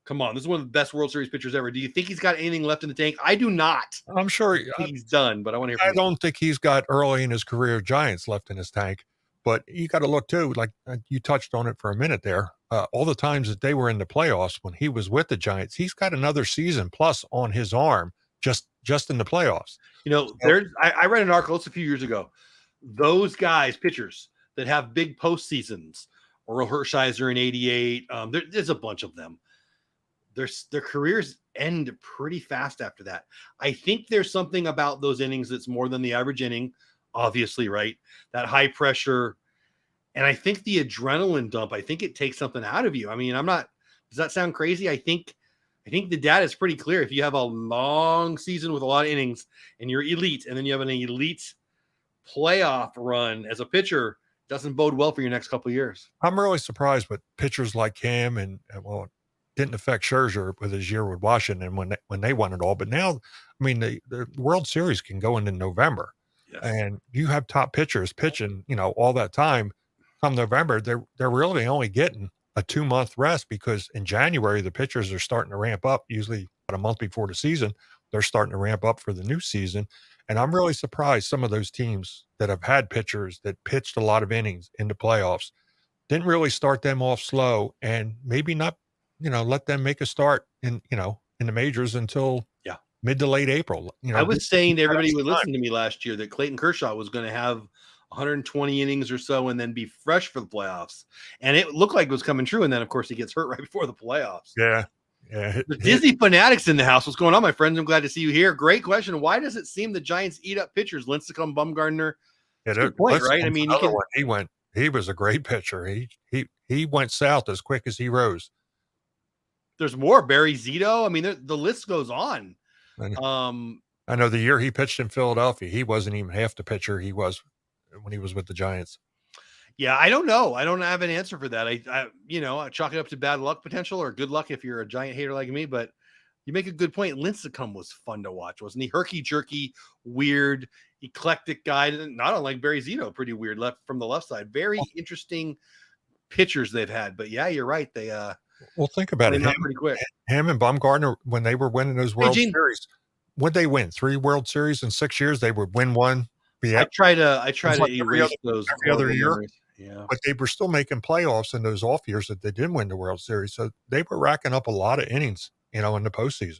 come on, this is one of the best World Series pitchers ever. Do you think he's got anything left in the tank? I do not. I'm sure he's done, but I want to hear from I don't think he's got early in his career Giants left in his tank. But you got to look too, like you touched on it for a minute there. All the times that they were in the playoffs when he was with the Giants, he's got another season plus on his arm just in the playoffs. I read an article a few years ago. Those guys, pitchers that have big postseasons, Oral Hershiser in '88, there's a bunch of them. Their careers end pretty fast after that. I think there's something about those innings that's more than the average inning. Obviously, right? That high pressure. And I think the adrenaline dump, I think it takes something out of you. I mean, does that sound crazy? I think the data is pretty clear. If you have a long season with a lot of innings and you're elite, and then you have an elite playoff run as a pitcher, doesn't bode well for your next couple of years. I'm really surprised with pitchers like him, and it didn't affect Scherzer with his year with Washington when they won it all. But now, I mean, the World Series can go into November. Yes. And you have top pitchers pitching, all that time. Come November, they're really only getting a 2-month rest, because in January, the pitchers are starting to ramp up, usually about a month before the season. They're starting to ramp up for the new season. And I'm really surprised some of those teams that have had pitchers that pitched a lot of innings in the playoffs didn't really start them off slow, and maybe not, let them make a start in the majors until mid to late April. I was saying to everybody who listened to me last year that Clayton Kershaw was going to have 120 innings or so and then be fresh for the playoffs. And it looked like it was coming true. And then, of course, he gets hurt right before the playoffs. Yeah. The Disney fanatics in the house. What's going on, my friends? I'm glad to see you here. Great question. Why does it seem the Giants eat up pitchers? Lincecum, Bumgarner. Yeah, good point, right? I mean, he went He was a great pitcher. He went south as quick as he rose. There's more. Barry Zito. I mean, the list goes on. I know the year he pitched in Philadelphia, he wasn't even half the pitcher he was when he was with the Giants. Yeah, I don't know. I don't have an answer for that. I chalk it up to bad luck potential or good luck if you're a Giant hater like me. But you make a good point. Lincecum was fun to watch, wasn't he? Herky-jerky, weird, eclectic guy. Not unlike Barry Zito, pretty weird from the left side. Very interesting pitchers they've had. But yeah, you're right. They well, think about it. Pretty quick. Him and Bumgarner, when they were winning those World Series, would they win 3 World Series in 6 years? They would win one. I try to erase those every other year. Memories. Yeah, but they were still making playoffs in those off years that they didn't win the World Series. So they were racking up a lot of innings, in the postseason.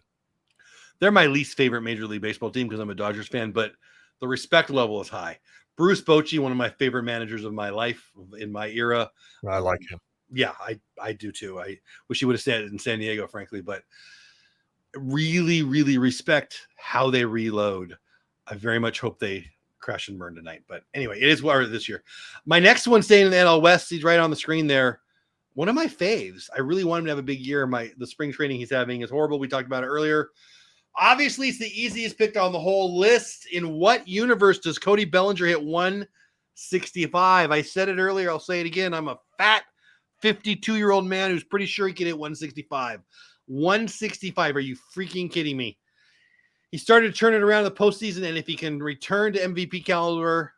They're my least favorite Major League Baseball team because I'm a Dodgers fan, but the respect level is high. Bruce Bochy, one of my favorite managers of my life in my era. I like him. Yeah, I do too. I wish he would have stayed in San Diego, frankly, but really, really respect how they reload. I very much hope they crash and burn tonight. But anyway, it is what this year. My next one staying in the NL West, he's right on the screen there. One of my faves. I really want him to have a big year. The spring training he's having is horrible. We talked about it earlier. Obviously, it's the easiest pick on the whole list. In what universe does Cody Bellinger hit 165? I said it earlier. I'll say it again. I'm a fat 52-year-old man who's pretty sure he can hit 165. 165. Are you freaking kidding me? He started to turn it around in the postseason, and if he can return to MVP caliber,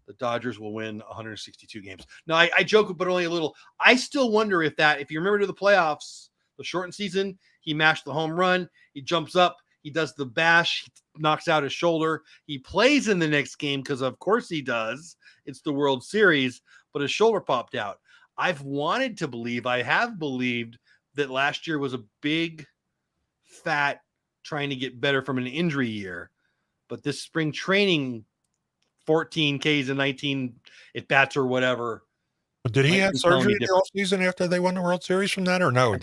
the Dodgers will win 162 games. Now, I joke, but only a little. I still wonder if you remember to the playoffs, the shortened season, he mashed the home run, he jumps up, he does the bash, he knocks out his shoulder. He plays in the next game because, of course, he does. It's the World Series, but his shoulder popped out. I have believed that last year was a big, fat, trying to get better from an injury year. But this spring training, 14 Ks and 19 at bats or whatever. But did he have surgery in the offseason after they won the World Series from that, or no?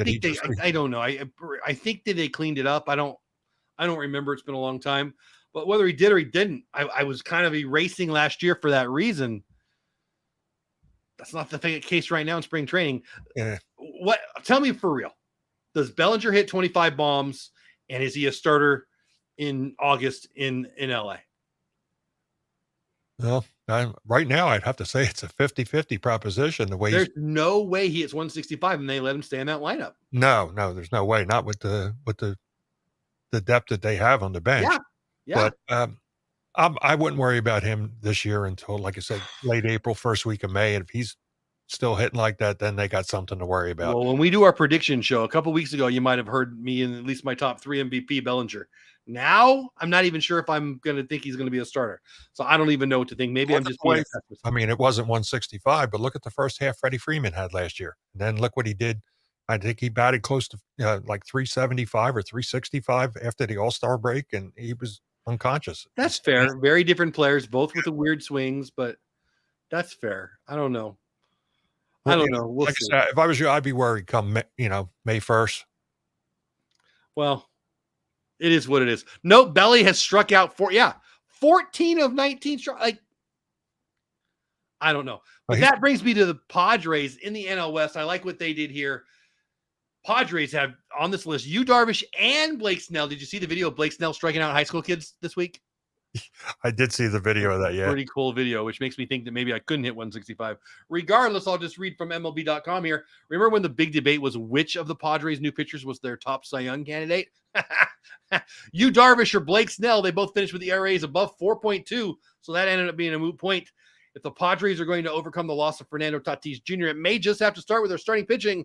I don't know. I think that they cleaned it up. I don't remember. It's been a long time. But whether he did or he didn't, I was kind of erasing last year for that reason. That's not the case right now in spring training. Yeah. Tell me for real. Does Bellinger hit 25 bombs, and is he a starter in August in LA? Well, right now I'd have to say it's a 50-50 proposition. There's no way he hits 165 and they let him stay in that lineup. No, there's no way. Not with the depth that they have on the bench. Yeah. But I wouldn't worry about him this year until, like I said, late April, first week of May. And if he's still hitting like that, then they got something to worry about. Well, when we do our prediction show a couple weeks ago, you might have heard me in at least my top 3 MVP Bellinger. Now, I'm not even sure if I'm going to think he's going to be a starter. So I don't even know what to think. Maybe I'm just being I mean, it wasn't 165, but look at the first half Freddie Freeman had last year. And then look what he did. I think he batted close to like 375 or 365 after the All-Star break, and he was unconscious. That's fair. Very different players, both with the weird swings, but that's fair. I don't know. I don't know. We'll see. If I was you, I'd be worried come May 1st. Well, it is what it is. Nope, Belly has struck out 14 of 19 struck. Like, I don't know. But that brings me to the Padres in the NL West. I like what they did here. Padres have on this list Yu Darvish and Blake Snell. Did you see the video of Blake Snell striking out high school kids this week? I did see the video of that, yeah. Pretty cool video, which makes me think that maybe I couldn't hit 165. Regardless, I'll just read from MLB.com here. Remember when the big debate was which of the Padres' new pitchers was their top Cy Young candidate? Yu Darvish or Blake Snell, they both finished with the ERAs above 4.2, so that ended up being a moot point. If the Padres are going to overcome the loss of Fernando Tatis Jr., it may just have to start with their starting pitching.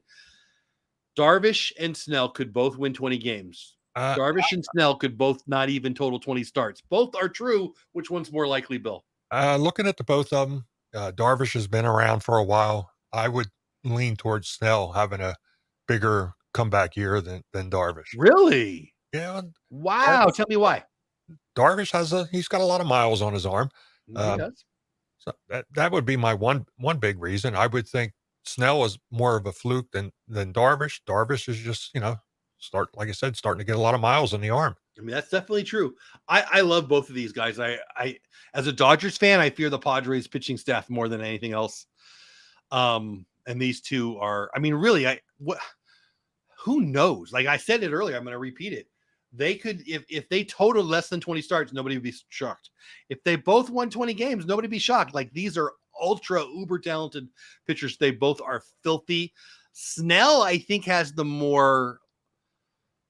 Darvish and Snell could both win 20 games. Darvish and Snell could both not even total 20 starts. Both are true. Which one's more likely, Bill? Looking at the both of them, Darvish has been around for a while. I would lean towards Snell having a bigger comeback year than Darvish. Really? Yeah. Wow. Tell me why. Darvish he's got a lot of miles on his arm. He does. So that would be my one big reason. I would think Snell is more of a fluke than Darvish. Darvish is just, like I said, starting to get a lot of miles in the arm. I mean, that's definitely true. I love both of these guys. I as a Dodgers fan, I fear the Padres pitching staff more than anything else. And these two are, I mean, really, who knows? Like I said it earlier, I'm going to repeat it. They could, if they totaled less than 20 starts, nobody would be shocked. If they both won 20 games, nobody would be shocked. Like these are ultra uber talented pitchers. They both are filthy. Snell, I think, has the more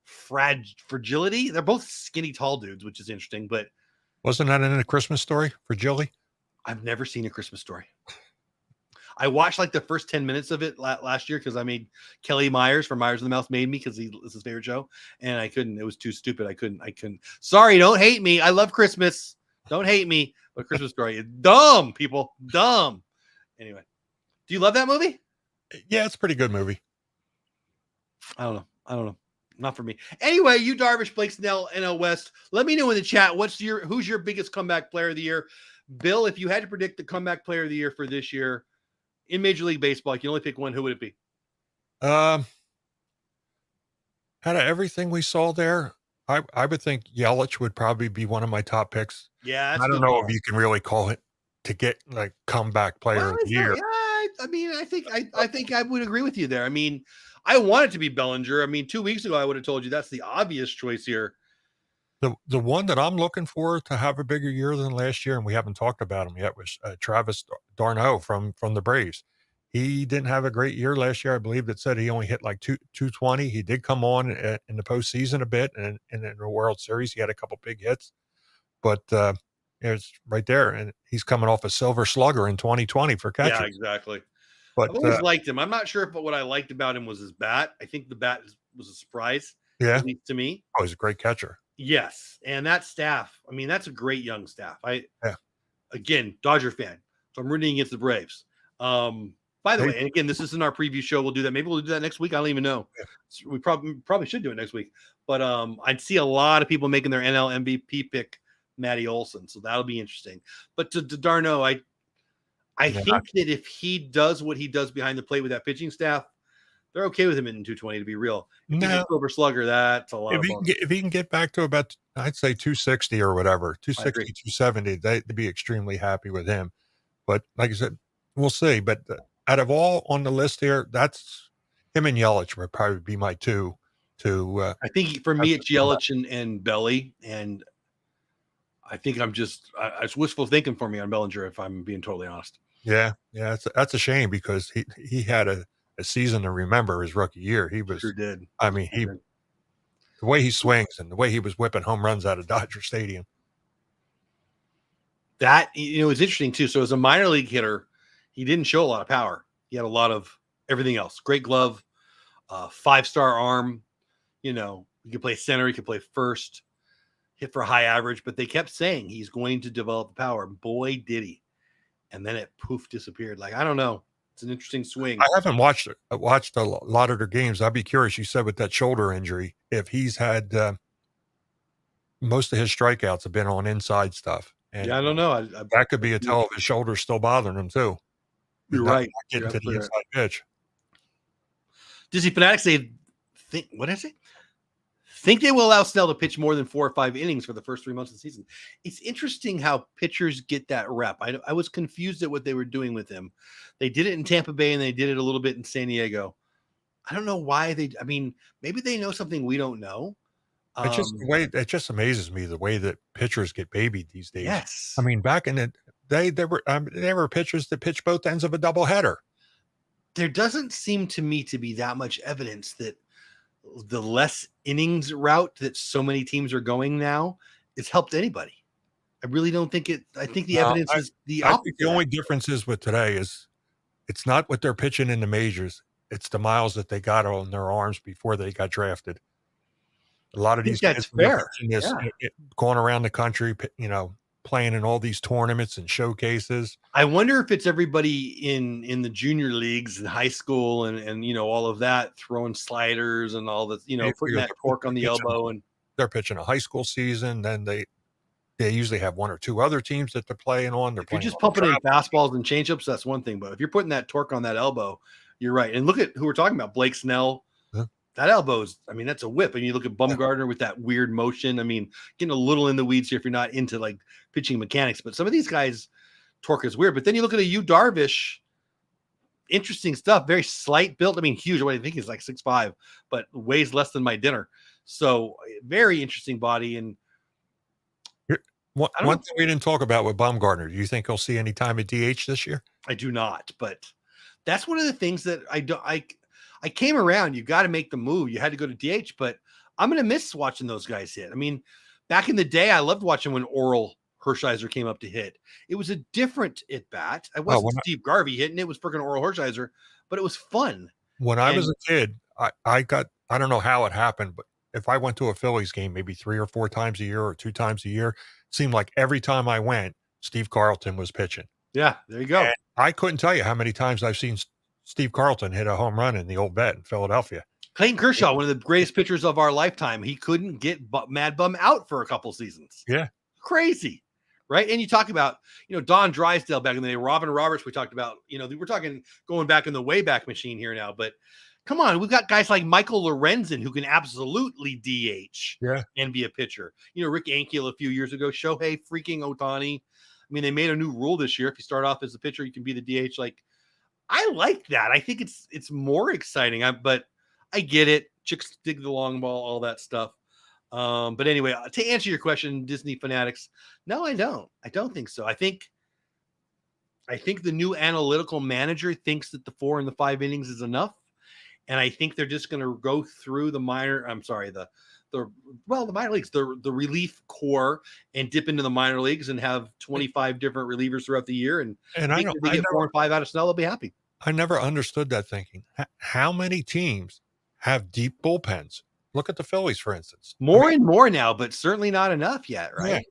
fragility. They're both skinny, tall dudes, which is interesting. But wasn't that in A Christmas Story, fragility? I've never seen A Christmas Story. I watched like the first 10 minutes of it last year because I made Kelly Myers from Myers in the Mouth made me because it's his favorite show, and I couldn't. It was too stupid. I couldn't. Sorry, don't hate me. I love Christmas. Don't hate me. But Christmas Story is dumb, people. Dumb. Anyway, do you love that movie? Yeah, it's a pretty good movie. I don't know. Not for me. Anyway, you Darvish, Blake Snell, NL West. Let me know in the chat who's your biggest comeback player of the year. Bill, if you had to predict the comeback player of the year for this year in Major League Baseball, you can only pick one. Who would it be? Out of everything we saw there, I would think Yelich would probably be one of my top picks. Yeah, I don't know if you can really call it to get like comeback player of the year. I mean, I think I would agree with you there. I mean, I want it to be Bellinger. I mean, 2 weeks ago I would have told you that's the obvious choice here. The one that I'm looking for to have a bigger year than last year, and we haven't talked about him yet, was Travis d'Arnaud from the Braves. He didn't have a great year last year. I believe it said he only hit like 220. He did come on in the postseason a bit, and in the World Series he had a couple big hits. But it's right there, and he's coming off a Silver Slugger in 2020 for catcher. Yeah, exactly. But I've always liked him. I'm not sure if what I liked about him was his bat. I think the bat was a surprise. Yeah, at least to me. Oh, he's a great catcher. Yes, and that staff. I mean, that's a great young staff. Again, Dodger fan, so I'm rooting against the Braves. By the way, and again, this isn't our preview show. We'll do that. Maybe we'll do that next week. I don't even know. Yeah. We probably should do it next week. But I'd see a lot of people making their NL MVP pick Matty Olson, so that'll be interesting. But to d'Arnaud, I think that if he does what he does behind the plate with that pitching staff, they're okay with him in 220. To be real, if he's a Silver Slugger, that's a lot of fun. If he can get back to about, I'd say 260 or whatever, 260, 270, they'd be extremely happy with him. But like I said, we'll see. But out of all on the list here, that's him and Yelich would probably be my two. I think for me, it's Yelich and Belly, and I think it's wishful thinking for me on Bellinger, if I'm being totally honest. Yeah, that's a shame because he had a season to remember his rookie year. He was sure did. I mean, the way he swings and the way he was whipping home runs out of Dodger Stadium. That it's interesting too. So as a minor league hitter, he didn't show a lot of power. He had a lot of everything else. Great glove, 5-star arm. He could play center, he could play first, hit for a high average, but they kept saying he's going to develop power. Boy, did he. And then it poof disappeared. Like, I don't know. It's an interesting swing. I haven't watched a lot of their games. I'd be curious. You said with that shoulder injury, if he's had most of his strikeouts have been on inside stuff. And I don't know. That could be a tell if his shoulder's still bothering him too. You're right. Getting to the inside pitch. Disney Fanatics, think they will allow Snell to pitch more than 4 or 5 innings for the first 3 months of the season. It's interesting how pitchers get that rep. I was confused at what they were doing with him. They did it in Tampa Bay and they did it a little bit in San Diego. I don't know why maybe they know something we don't know. It's just the way it just amazes me the way that pitchers get babied these days. Yes. I mean, back in the day, there were pitchers that pitched both ends of a doubleheader. There doesn't seem to me to be that much evidence that the less innings route that so many teams are going now has helped anybody. I really don't think it. I think the evidence is the opposite. I think the only difference is with today is it's not what they're pitching in the majors. It's the miles that they got on their arms before they got drafted. A lot of these guys fair. Going around the country, playing in all these tournaments and showcases. I wonder if it's everybody in the junior leagues in high school and all of that, throwing sliders and all the putting that torque on the elbow, and they're pitching a high school season. Then they usually have 1 or 2 other teams that they're playing on. If you're just pumping in fastballs and changeups, that's one thing. But if you're putting that torque on that elbow, you're right. And look at who we're talking about, Blake Snell. Huh? That elbow's, that's a whip. And you look at Bumgarner with that weird motion. Getting a little in the weeds here if you're not into like pitching mechanics. But some of these guys, torque is weird. But then you look at a Yu Darvish. interesting stuff. Very slight build. I mean, huge. What I think is like 6'5", but weighs less than my dinner. So very interesting body. And one thing we didn't talk about with Baumgartner. Do you think he'll see any time at DH this year? I do not, but that's one of the things that I came around. You got to make the move. You had to go to DH, but I'm going to miss watching those guys hit. I mean, back in the day, I loved watching when Oral Hershiser came up to hit. It was a different at bat. I wasn't Steve Garvey hitting. It was freaking Oral Hershiser, but it was fun. When I was a kid, I don't know how it happened, but if I went to a Phillies game maybe 3 or 4 times a year or 2 times a year, it seemed like every time I went, Steve Carlton was pitching. Yeah, there you go. And I couldn't tell you how many times I've seen Steve Carlton hit a home run in the old vet in Philadelphia. Clayton Kershaw, one of the greatest pitchers of our lifetime. He couldn't get Mad Bum out for a couple seasons. Yeah. Crazy. Right. And you talk about, Don Drysdale back in the day, Robin Roberts, we talked about, we're talking going back in the Wayback Machine here now, but come on, we've got guys like Michael Lorenzen who can absolutely DH and be a pitcher. Rick Ankiel a few years ago, Shohei freaking Ohtani. I mean, they made a new rule this year. If you start off as a pitcher, you can be the DH. Like, I like that. I think it's more exciting. But I get it. Chicks dig the long ball, all that stuff. But anyway, to answer your question, Disney fanatics, no, I don't. I don't think so. I think the new analytical manager thinks that the 4 and the 5 innings is enough. And I think they're just going to go through the minor leagues, the relief core and dip into the minor leagues and have 25 different relievers throughout the year. And I think if they get 4 and 5 out of Snell, they'll be happy. I never understood that thinking. How many teams have deep bullpens? Look at the Phillies, for instance. More and more now, but certainly not enough yet, right?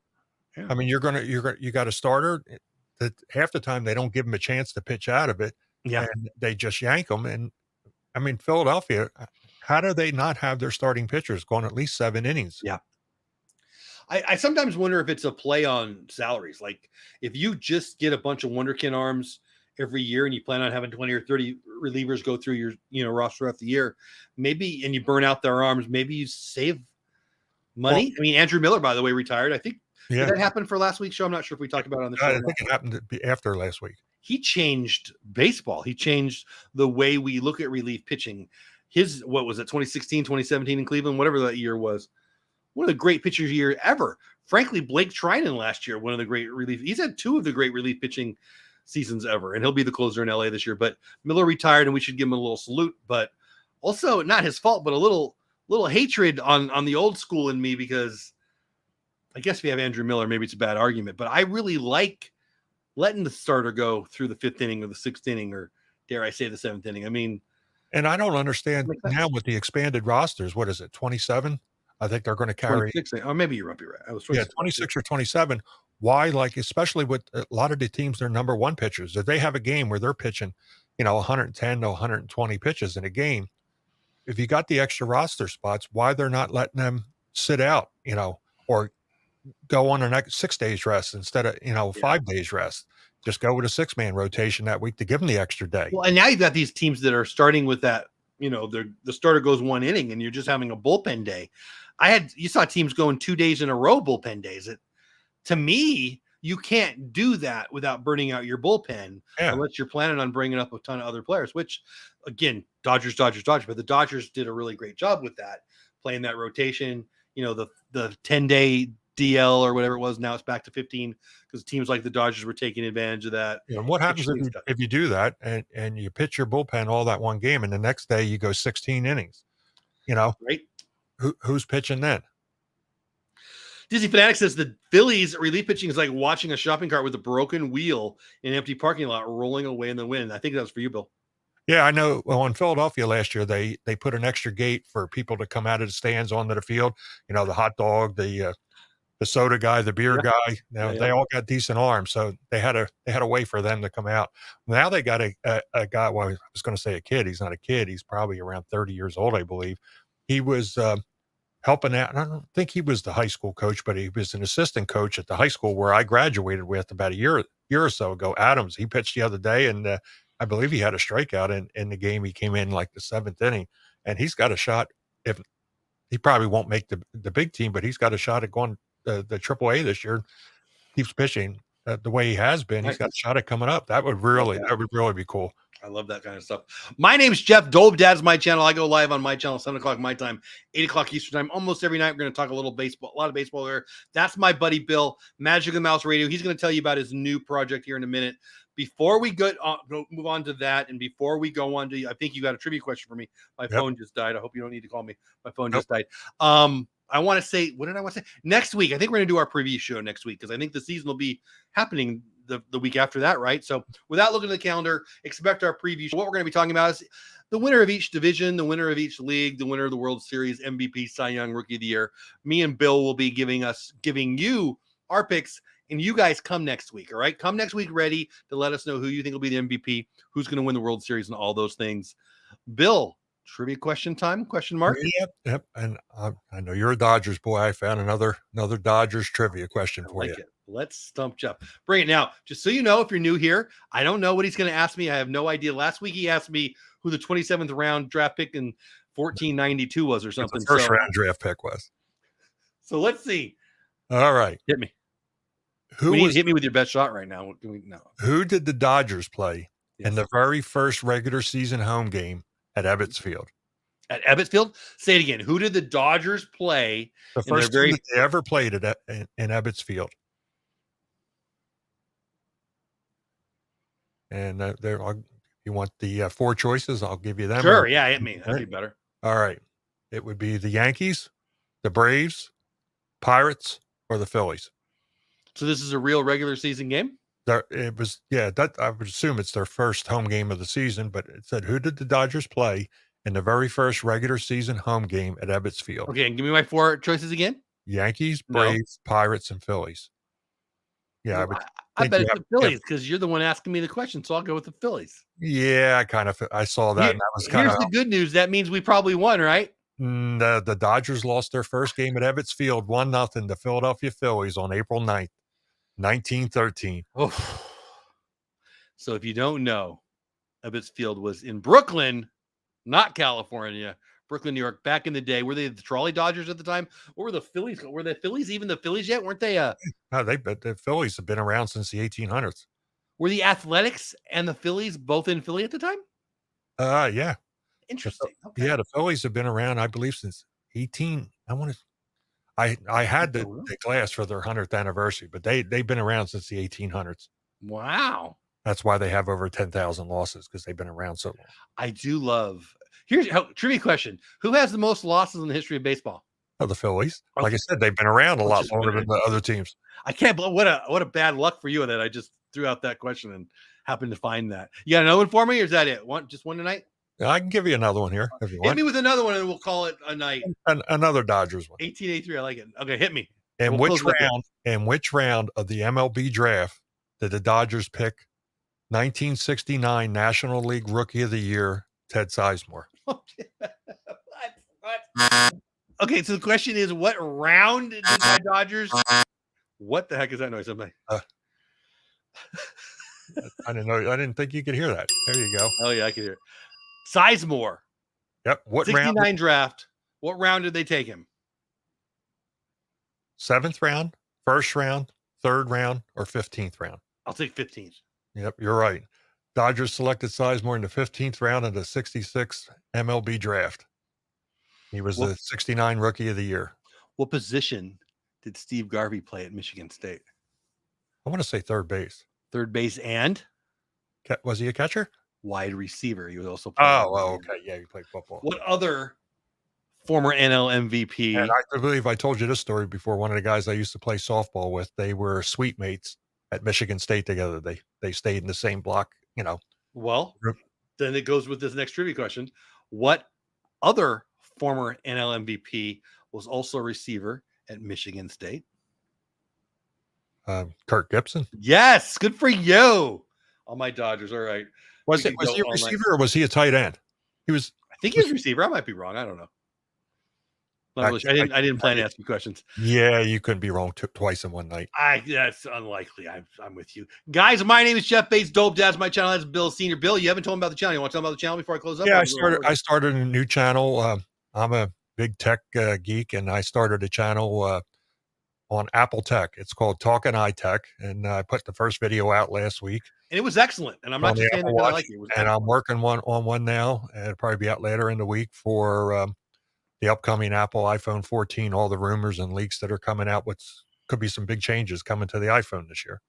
Yeah. I mean, you got a starter that half the time they don't give them a chance to pitch out of it. Yeah. And they just yank them. And I mean, Philadelphia, how do they not have their starting pitchers going at least 7 innings? Yeah. I sometimes wonder if it's a play on salaries. Like if you just get a bunch of wonderkin arms every year and you plan on having 20 or 30 relievers go through your roster throughout the year, maybe, and you burn out their arms, maybe you save money. Well, I mean, Andrew Miller, by the way, retired. I think did that happen for last week's show? I'm not sure if we talked about it on the show. I think it happened to be after last week. He changed baseball. He changed the way we look at relief pitching. What was it, 2016, 2017 in Cleveland, whatever that year was. One of the great pitchers year ever. Frankly, Blake Trinan last year, one of the great relief. He's had 2 of the great relief pitching seasons ever, and he'll be the closer in LA this year. But Miller retired, and we should give him a little salute. But also, not his fault, but a little hatred on the old school in me, because I guess if you have Andrew Miller, maybe it's a bad argument. But I really like letting the starter go through the 5th inning or the 6th inning, or dare I say the 7th inning. I mean, and I don't understand now with the expanded rosters. What is it, 27? I think they're going to carry. 26, or maybe you're right. I was 26 or 27. Why? Like, especially with a lot of the teams, their number 1 pitchers, if they have a game where they're pitching, 110 to 120 pitches in a game, if you got the extra roster spots, why they're not letting them sit out, or go on a 6 days rest instead of, 5 days rest. Just go with a 6-man rotation that week to give them the extra day. Well, and now you've got these teams that are starting with that, the starter goes 1 inning and you're just having a bullpen day. You saw teams going 2 days in a row, bullpen days. To me, you can't do that without burning out your bullpen unless you're planning on bringing up a ton of other players, which, again, Dodgers. But the Dodgers did a really great job with that, playing that rotation, the 10-day DL or whatever it was. Now it's back to 15 because teams like the Dodgers were taking advantage of that. And what happens if you do that and you pitch your bullpen all that one game and the next day you go 16 innings, right? Who's pitching then? Disney Fanatic says the Phillies relief pitching is like watching a shopping cart with a broken wheel in an empty parking lot rolling away in the wind. I think that was for you, Bill. Yeah, I know. Well, in Philadelphia last year, they put an extra gate for people to come out of the stands onto the field. The hot dog, the soda guy, the beer guy. They all got decent arms, so they had a way for them to come out. Now they got a guy. Well, I was going to say a kid. He's not a kid. He's probably around 30 years old, I believe. He was helping out. And I don't think he was the high school coach, but he was an assistant coach at the high school where I graduated with about a year or so ago. Adams. He pitched the other day, and I believe he had a strikeout in the game. He came in like the 7th inning, and he's got a shot. If he probably won't make the big team, but he's got a shot at going the AAA this year. Keeps pitching the way he has been. He's got a shot at coming up. That would really be cool. I love that kind of stuff. My name's Jeff. Dole Dad's my channel. I go live on my channel, 7 o'clock my time, 8 o'clock Eastern time. Almost every night, we're going to talk a lot of baseball there. That's my buddy Bill, Magic of the Mouse Radio. He's going to tell you about his new project here in a minute. Before we move on to that, and before we go on to, I think you got a trivia question for me. My phone just died. I hope you don't need to call me. My phone just died. I want to say, what did I want to say? Next week, I think we're going to do our preview show next week because I think the season will be happening the week after that, right? So without looking at the calendar, expect our preview show. What we're going to be talking about is the winner of each division, the winner of each league, the winner of the World Series, MVP, Cy Young, Rookie of the Year. Me and Bill will be giving you our picks, and you guys come next week, all right? Come next week ready to let us know who you think will be the MVP, who's going to win the World Series, and all those things. Bill, trivia question time? Question mark? Yep. And I know you're a Dodgers boy. I found another Dodgers trivia question for you. Let's stump Jeff. Bring it now. Just so you know, if you're new here, I don't know what he's going to ask me. I have no idea. Last week he asked me who the 27th round draft pick in 1492 was or something. The first round draft pick was. So let's see. All right. Hit me. Hit me with your best shot right now. Who did the Dodgers play in the very first regular season home game at Ebbets Field? At Ebbets Field? Say it again. Who did the Dodgers play? The first time they ever played in Ebbets Field. And you want the 4 choices? I'll give you them. Sure. Yeah, hit me. That'd be better. All right. It would be the Yankees, the Braves, Pirates, or the Phillies. So this is a real regular season game? It was, that I would assume it's their first home game of the season, but it said, who did the Dodgers play in the very first regular season home game at Ebbets Field? Okay, and give me my 4 choices again. Yankees, Braves, Pirates, and Phillies. Yeah, I bet it's the Phillies because you're the one asking me the question, so I'll go with the Phillies. Yeah, I saw that. And that was here's the good news. That means we probably won, right? The Dodgers lost their first game at Ebbets Field 1-0 to Philadelphia Phillies on April 9th, 1913. Oh. So if you don't know, Ebbets Field was in Brooklyn, not California. Brooklyn, New York, back in the day. Were they the Trolley Dodgers at the time? Or were the Phillies? Were the Phillies even the Phillies yet? Weren't they? No, the Phillies have been around since the 1800s. Were the Athletics and the Phillies both in Philly at the time? Yeah. Interesting. Okay. Yeah, the Phillies have been around, I believe, since 18. I had the glass for their 100th anniversary, but they've been around since the 1800s. Wow. That's why they have over 10,000 losses, because they've been around so long. I do love. Here's a trivia question: who has the most losses in the history of baseball? Oh, the Phillies. Okay. Like I said, they've been around a lot longer than the other teams. I can't believe what a bad luck for you that I just threw out that question and happened to find that. You got another one for me, or is that it? Just one tonight? I can give you another one here if you want. Hit me with another one, and we'll call it a night. Another Dodgers one. 1883. I like it. Okay, hit me. And which round of the MLB draft did the Dodgers pick 1969 National League Rookie of the Year Ted Sizemore? What? Okay, so the question is, what round did my Dodgers? What the heck is that noise? Somebody. I didn't know. I didn't think you could hear that. There you go. Oh yeah, I can hear it. Sizemore. Yep. What 69 round? draft. What round did they take him? 7th round, 1st round, 3rd round, or 15th round? I'll take 15th. Yep, you're right. Dodgers selected Sizemore in the 15th round of the 66th MLB draft. He was the 69 Rookie of the Year. What position did Steve Garvey play at Michigan State? I want to say third base. Third base and? Was he a catcher? Wide receiver. He was also okay. Yeah, he played football. What other former NL MVP? And I believe I told you this story before. One of the guys I used to play softball with, they were suite mates at Michigan State together. They stayed in the same block, Well, then it goes with this next trivia question. What other former NL MVP was also a receiver at Michigan State? Kirk Gibson. Yes, good for you. All my Dodgers. All right. Was he a receiver or was he a tight end? I think he was a receiver. I might be wrong. I don't know. I didn't plan to ask you questions. Yeah, you couldn't be wrong twice in one night. That's unlikely. I'm with you. Guys, my name is Jeff Bates. Dope Dad's my channel. That's Bill Senior. Bill, you haven't told me about the channel. You want to tell me about the channel before I close up? Yeah, I started a new channel. I'm a big tech geek, and I started a channel on Apple Tech. It's called Talking iTech, and I put the first video out last week. And it was excellent. And I'm not just saying that because I like it. And I'm working on one now, and it'll probably be out later in the week for the upcoming Apple iPhone 14, all the rumors and leaks that are coming out. Could be some big changes coming to the iPhone this year.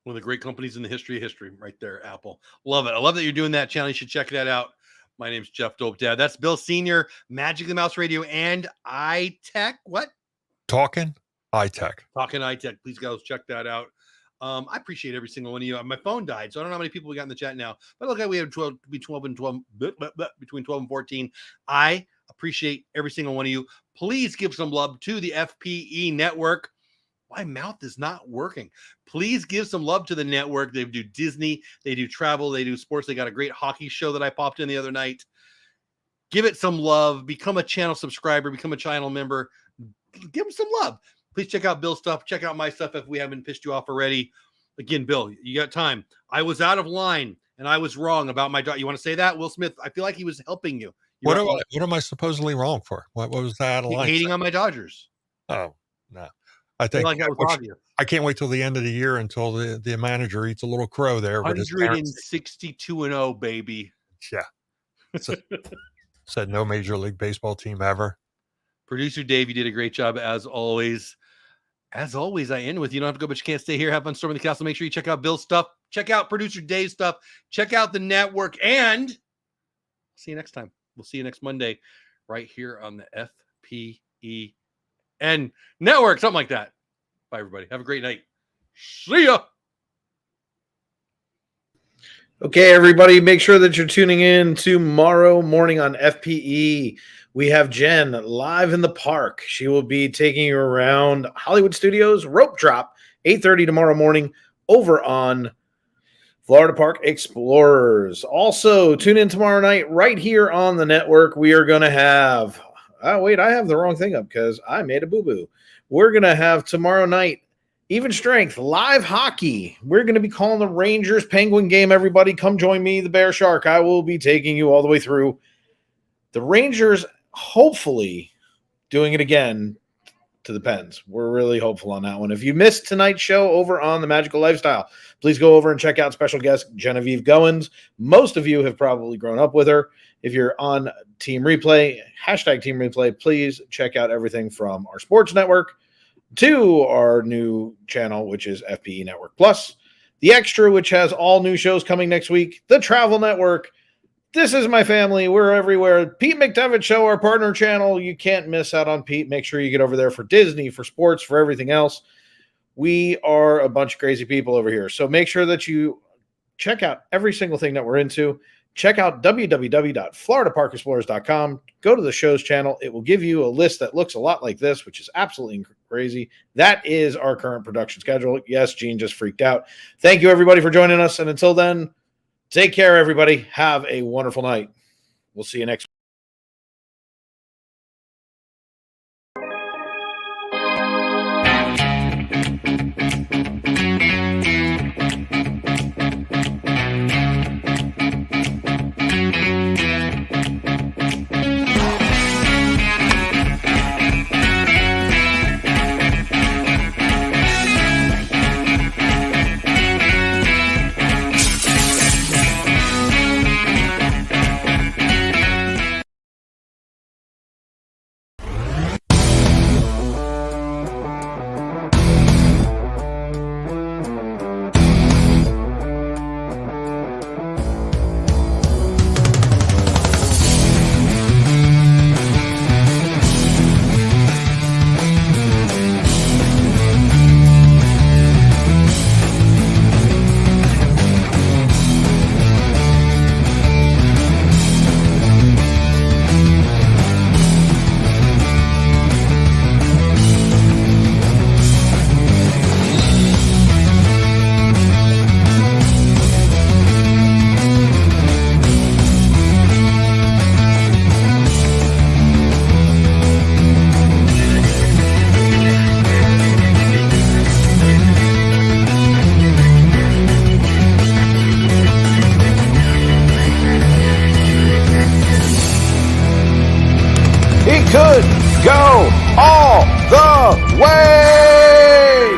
One of the great companies in the history of history right there, Apple. Love it. I love that you're doing that channel. You should check that out. My name's Jeff Dope Dad. That's Bill Sr., Magic the Mouse Radio, and iTech. What? Talking iTech. Talking iTech. Please go check that out. I appreciate every single one of you. My phone died, so I don't know how many people we got in the chat now. But look, we have 12 and 12, between 12 and 14. I appreciate every single one of you. Please give some love to the FPE network. My mouth is not working. Please give some love to the network. They do Disney, they do travel, they do sports. They got a great hockey show that I popped in the other night. Give it some love. Become a channel subscriber. Become a channel member. Give them some love. Please check out Bill's stuff. Check out my stuff if we haven't pissed you off already. Again, Bill, you got time. I was out of line and I was wrong about my daughter. You want to say that? Will Smith, I feel like he was helping you. What am I supposedly wrong for? What was that out of line? Hating on my Dodgers. Oh, no. I think like that was obvious. I can't wait till the end of the year until the manager eats a little crow there. 162-0, baby. Yeah. Said no Major League Baseball team ever. Producer Dave, you did a great job as always. As always, I end with you don't have to go, but you can't stay here. Have fun storming the castle. Make sure you check out Bill's stuff. Check out producer Dave's stuff. Check out the network. And see you next time. We'll see you next Monday right here on the FPEN network. Something like that. Bye, everybody. Have a great night. See ya. Okay, everybody, make sure that you're tuning in tomorrow morning on FPE. We have Jen live in the park. She will be taking you around Hollywood Studios Rope Drop, 8:30 tomorrow morning over on Florida Park Explorers. Also, tune in tomorrow night right here on the network. We are going to have I have the wrong thing up because I made a boo-boo. We're going to have tomorrow night Even Strength, live hockey. We're going to be calling the Rangers-Penguin game, everybody. Come join me, the Bear Shark. I will be taking you all the way through. The Rangers, hopefully, doing it again to the Pens. We're really hopeful on that one. If you missed tonight's show over on The Magical Lifestyle, please go over and check out special guest Genevieve Goins. Most of you have probably grown up with her. If you're on Team Replay, hashtag Team Replay, please check out everything from our sports network to our new channel, which is FPE Network Plus, the Extra, which has all new shows coming next week, the Travel Network. This is my family. We're everywhere. Pete McDevitt Show, our partner channel. You can't miss out on Pete. Make sure you get over there for Disney, for sports, for everything else. We are a bunch of crazy people over here. So make sure that you check out every single thing that we're into. Check out www.floridaparkexplorers.com. Go to the shows channel. It will give you a list that looks a lot like this, which is absolutely crazy. That is our current production schedule. Yes, Gene just freaked out. Thank you, everybody, for joining us. And until then, take care, everybody. Have a wonderful night. We'll see you next week. Could go all the way.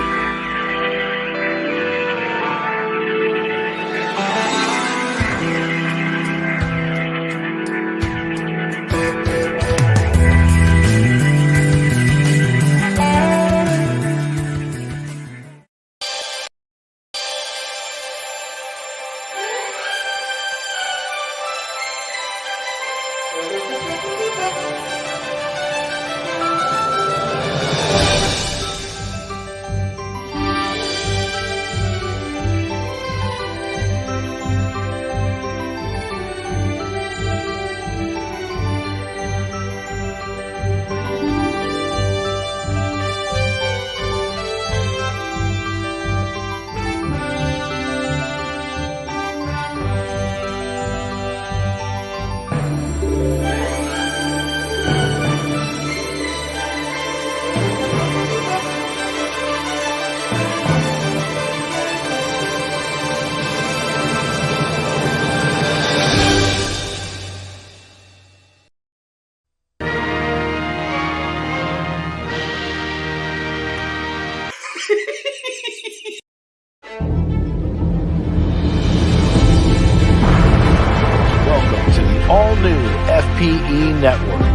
Welcome to the all-new FPE Network.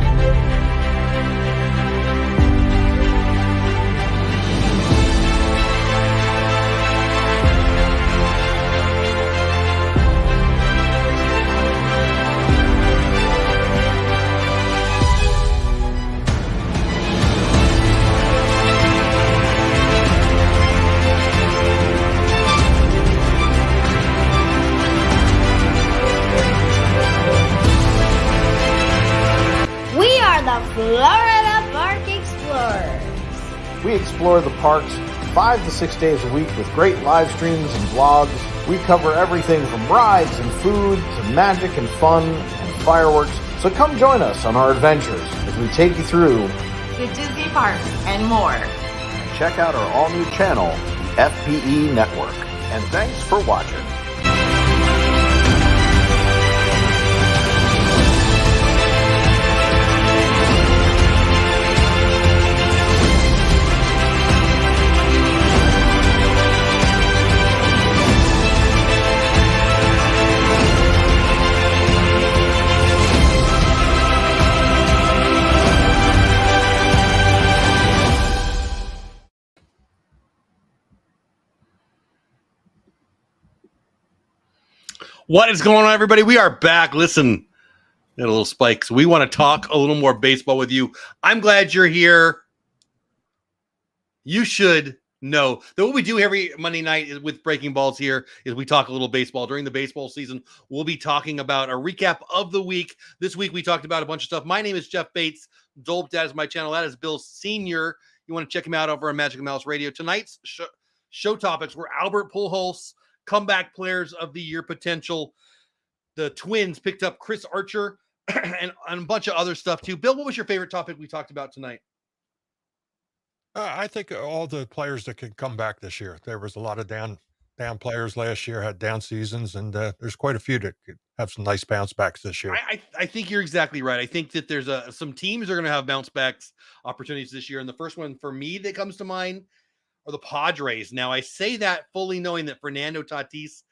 We are the Florida Park Explorers. We explore the parks 5 to 6 days a week with great live streams and vlogs. We cover everything from rides and food to magic and fun and fireworks. So come join us on our adventures as we take you through The Disney Parks and more. and check out our all-new channel, the FPE Network. And thanks for watching. What is going on, everybody? We are back. Listen, got a little spike. So we want to talk a little more baseball with you. I'm glad you're here. You should know that what we do every Monday night with Breaking Balls here is we talk a little baseball. During the baseball season, we'll be talking about a recap of the week. This week, we talked about a bunch of stuff. My name is Jeff Bates. Dole, that is my channel. That is Bill Sr. You want to check him out over on Magic Mouse Radio. Tonight's show topics were Albert Pujols, comeback players of the year potential. The Twins picked up Chris Archer and a bunch of other stuff too. Bill, what was your favorite topic we talked about tonight? I think all the players that could come back this year. There was a lot of down players last year, had down seasons, and there's quite a few that could have some nice bounce backs this year. I think you're exactly right. I think that there's some teams are going to have bounce backs opportunities this year. And the first one for me that comes to mind are the Padres. Now, I say that fully knowing that Fernando Tatis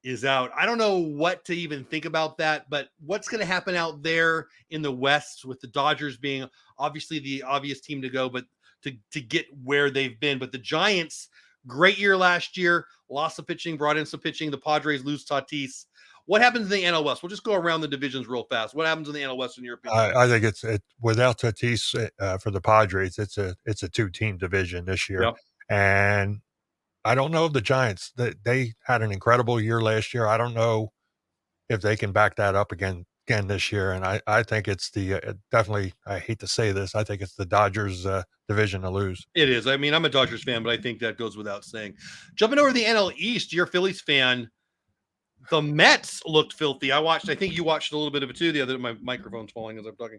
is out. I don't know what to even think about that, but what's going to happen out there in the West with the Dodgers being obviously the obvious team to go, but to get where they've been. But the Giants, great year last year, lost some pitching, brought in some pitching. The Padres lose Tatis. What happens in the NL West? We'll just go around the divisions real fast. What happens in the NL West in your opinion? I think it's without Tatis for the Padres, it's a two-team division this year. Yep. And I don't know if the Giants, they had an incredible year last year. I don't know if they can back that up again this year. And I think it's the definitely, I hate to say this, I think it's the Dodgers division to lose. It is. I mean, I'm a Dodgers fan, but I think that goes without saying. Jumping over to the NL East, you're a Phillies fan. The Mets looked filthy. I think you watched a little bit of it too. My microphone's falling as I'm talking.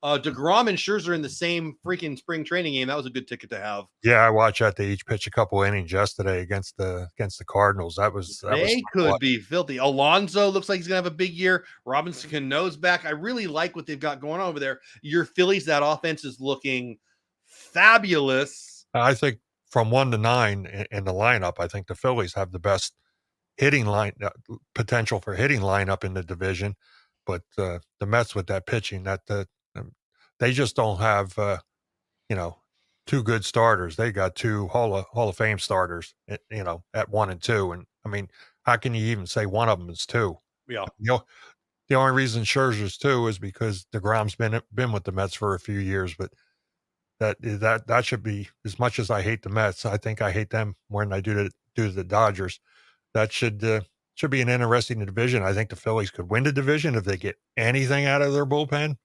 DeGrom and Scherzer in the same freaking spring training game. That was a good ticket to have. Yeah, I watched that. They each pitched a couple innings yesterday against the Cardinals. They could be filthy. Alonso looks like he's gonna have a big year. Robinson Cano's back. I really like what they've got going on over there. Your Phillies, that offense is looking fabulous. I think from 1 to 9 in the lineup, I think the Phillies have the best hitting potential for hitting lineup in the division, but the Mets with that pitching, they just don't have two good starters. They got two Hall of Fame starters, at 1 and 2, and I mean, how can you even say one of them is two? Yeah, The only reason Scherzer's too is because DeGrom's been with the Mets for a few years, but that should be, as much as I hate the Mets, I think I hate them more than I do the Dodgers. That should be an interesting division. I think the Phillies could win the division if they get anything out of their bullpen,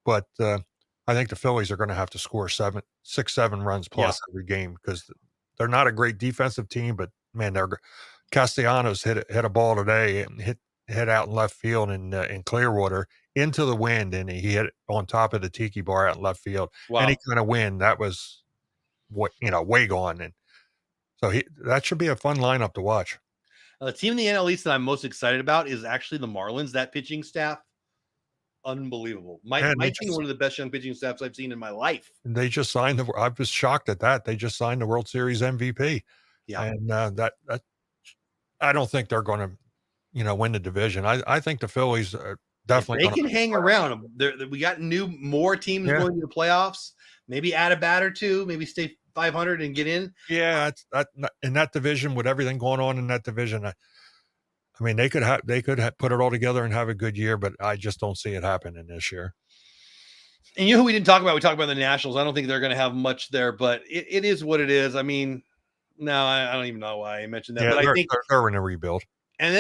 but I think the Phillies are going to have to score 6, 7 runs plus every game because they're not a great defensive team, but man, Castellanos hit a ball today and hit out in left field in Clearwater into the wind, and he hit it on top of the tiki bar out in left field. Wow. Any kind of wind, that was way gone, and so that should be a fun lineup to watch. The team in the NL East that I'm most excited about is actually the Marlins. That pitching staff, unbelievable. Might be one of the best young pitching staffs I've seen in my life. They just signed I was shocked at that. They just signed the World Series MVP. Yeah, and that I don't think they're going to, win the division. I think the Phillies are definitely. They can hang around. We got more teams going to the playoffs. Maybe add a bat or two. Maybe stay 500 and get in. Yeah, in that division with everything going on in that division. I mean, they could put it all together and have a good year, but I just don't see it happening this year. And you know who we didn't talk about? We talked about the Nationals. I don't think they're going to have much there, but it is what it is. I mean, no, I don't even know why I mentioned that. Yeah, but I think they're in a rebuild. And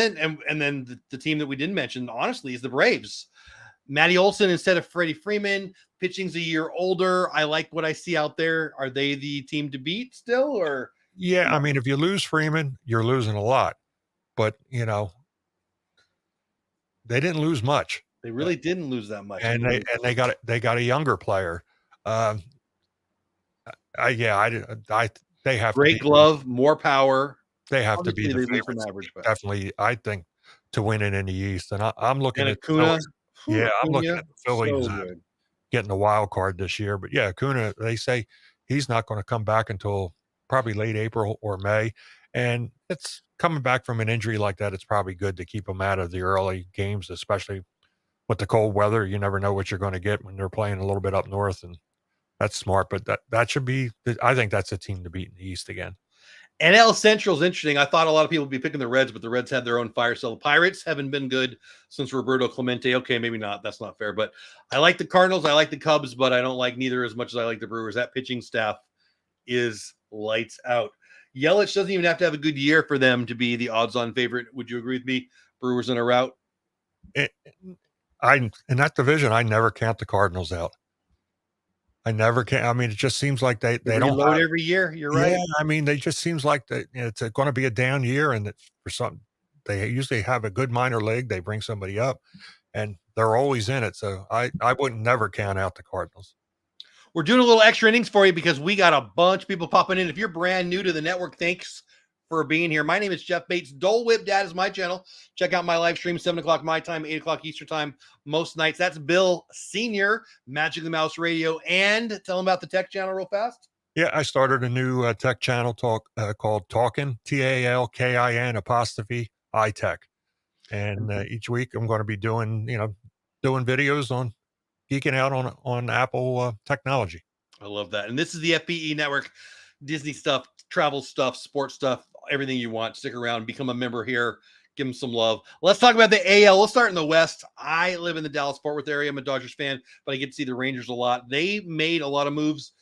then the team that we didn't mention, honestly, is the Braves. Matty Olson instead of Freddie Freeman. Pitching's a year older. I like what I see out there. Are they the team to beat still? Or yeah, I mean, if you lose Freeman, you're losing a lot. But they didn't lose much. They really didn't lose that much. And they got a younger player. They have great glove, more power. They have to be the favorites, definitely, I think, to win it in the East. And I'm looking at Acuna. I'm looking at the Phillies getting the wild card this year. But yeah, Acuna, they say he's not going to come back until probably late April or May. And it's coming back from an injury like that. It's probably good to keep him out of the early games, especially with the cold weather. You never know what you're going to get when they're playing a little bit up north, and that's smart. But that should be, I think that's a team to beat in the East again. NL Central is interesting. I thought a lot of people would be picking the Reds, but the Reds had their own fire sale. The Pirates haven't been good since Roberto Clemente. Okay, maybe not. That's not fair. But I like the Cardinals. I like the Cubs, but I don't like neither as much as I like the Brewers. That pitching staff is lights out. Yelich doesn't even have to have a good year for them to be the odds-on favorite. Would you agree with me? Brewers in a rout? In that division, I never count the Cardinals out. I never can. I mean, it just seems like they don't load every year. You're right. Yeah, I mean, they just seems like it's going to be a down year, and for something they usually have a good minor league. They bring somebody up, and they're always in it. So I wouldn't never count out the Cardinals. We're doing a little extra innings for you because we got a bunch of people popping in. If you're brand new to the network, thanks for being here. My name is Jeff Bates. Dole Whip Dad is my channel. Check out my live stream, 7 o'clock my time, 8 o'clock Eastern time, most nights. That's Bill Sr., Magic of the Mouse Radio. And tell them about the tech channel real fast. Yeah, I started a new tech channel called Talkin', TALKIN 'iTech. And each week I'm going to be doing videos on geeking out on Apple technology. I love that. And this is the FBE network, Disney stuff, travel stuff, sports stuff, everything you want. Stick around, become a member here, give them some love. Let's talk about the AL. Let's start in the West. I live in the Dallas-Fort Worth area. I'm a Dodgers fan, but I get to see the Rangers a lot. They made a lot of moves.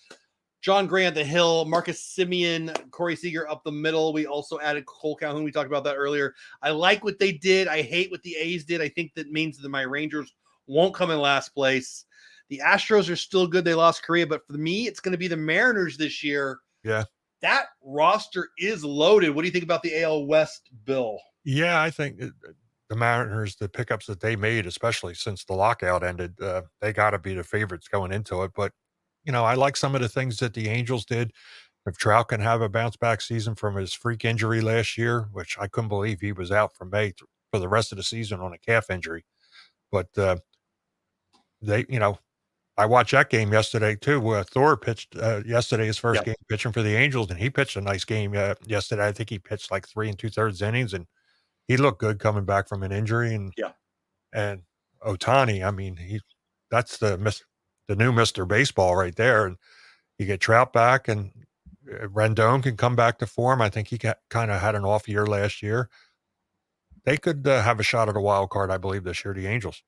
John Gray at the hill, Marcus Semien, Corey Seager up the middle. We also added Cole Calhoun. We talked about that earlier. I like what they did. I hate what the A's did. I think that means that my Rangers won't come in last place. The Astros are still good. They lost Correa, but for me, it's going to be the Mariners this year. Yeah. That roster is loaded. What do you think about the AL West, Bill? Yeah, I think the Mariners, the pickups that they made, especially since the lockout ended, they got to be the favorites going into it. But, I like some of the things that the Angels did. If Trout can have a bounce-back season from his freak injury last year, which I couldn't believe he was out from May for the rest of the season on a calf injury. But I watched that game yesterday too, where Thor pitched yesterday, his first game pitching for the Angels, and he pitched a nice game yesterday. I think he pitched like 3 2/3 innings, and he looked good coming back from an injury. And Ohtani, I mean, that's the new Mr. Baseball right there. And you get Trout back, and Rendon can come back to form. I think he kind of had an off year last year. they could have a shot at a wild card, I believe, this year, the Angels.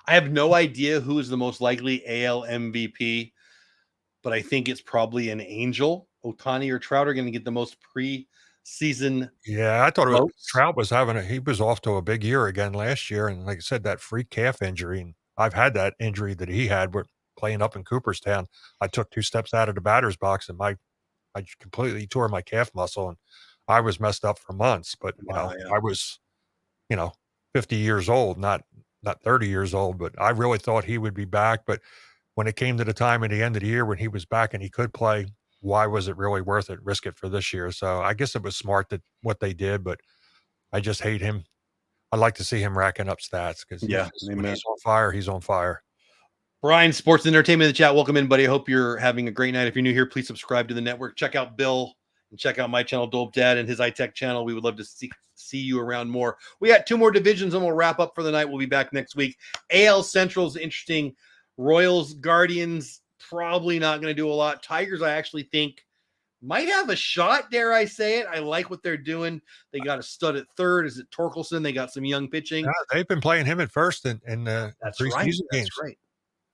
I have no idea who is the most likely AL MVP, but I think it's probably an Angel. Ohtani or Trout are going to get the most preseason. Yeah, I thought votes. Trout was he was off to a big year again last year. And like I said, that freak calf injury, and I've had that injury that he had playing up in Cooperstown. I took 2 steps out of the batter's box and I completely tore my calf muscle, and I was messed up for months. But I was, 50 years old, not 30 years old, but I really thought he would be back. But when it came to the time at the end of the year when he was back and he could play, why was it really worth it? Risk it for this year. So I guess it was smart that what they did, but I just hate him. I'd like to see him racking up stats because when he's on fire, he's on fire. Brian, Sports and Entertainment in the chat. Welcome in, buddy. I hope you're having a great night. If you're new here, please subscribe to the network. Check out Bill and check out my channel, Dole Dad, and his iTech channel. We would love to see you around more. We got 2 more divisions and we'll wrap up for the night. We'll be back next week. AL Central's interesting. Royals, Guardians, probably not going to do a lot. Tigers, I actually think might have a shot, dare I say it. I like what they're doing. They got a stud at third. Is it Torkelson? They got some young pitching. Yeah, they've been playing him at first in That's preseason right. games. That's right.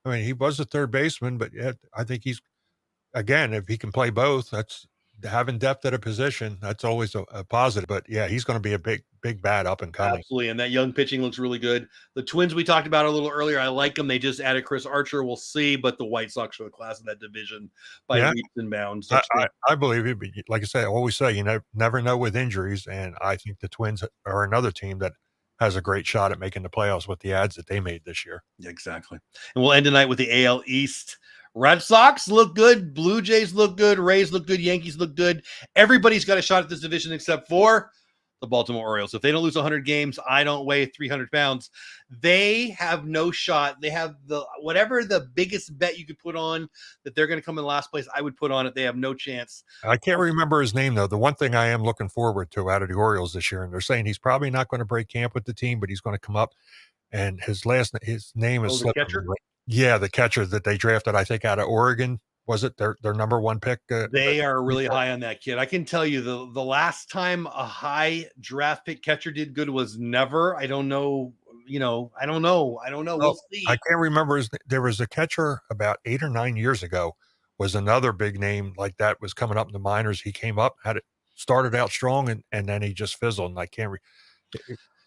I mean, he was a third baseman, but I think he's, again, if he can play both, that's having depth at a position. That's always a positive. But yeah, he's going to be a big bat up and coming. Absolutely. And that young pitching looks really good. The Twins we talked about a little earlier, I like them. They just added Chris Archer. We'll see. But the White Sox are the class of that division by leaps and bounds. I believe it. Like I say, I always say, you never know with injuries. And I think the Twins are another team that has a great shot at making the playoffs with the ads that they made this year. Yeah, exactly. And we'll end tonight with the AL East. Red Sox look good. Blue Jays look good. Rays look good. Yankees look good. Everybody's got a shot at this division except for the Baltimore Orioles. If they don't lose 100 games, I don't weigh 300 pounds. They have no shot. They have whatever the biggest bet you could put on that they're going to come in last place, I would put on it. They have no chance. I can't remember his name, though. The one thing I am looking forward to out of the Orioles this year, and they're saying he's probably not going to break camp with the team, but he's going to come up, and his name is the catcher? Yeah, the catcher that they drafted, I think, out of Oregon. Was it their number 1 pick? They are really high on that kid. I can tell you the last time a high draft pick catcher did good was never. I don't know. I don't know. We'll see. I can't remember. There was a catcher about 8 or 9 years ago, was another big name like that was coming up in the minors. He came up, started out strong, and then he just fizzled. And I can't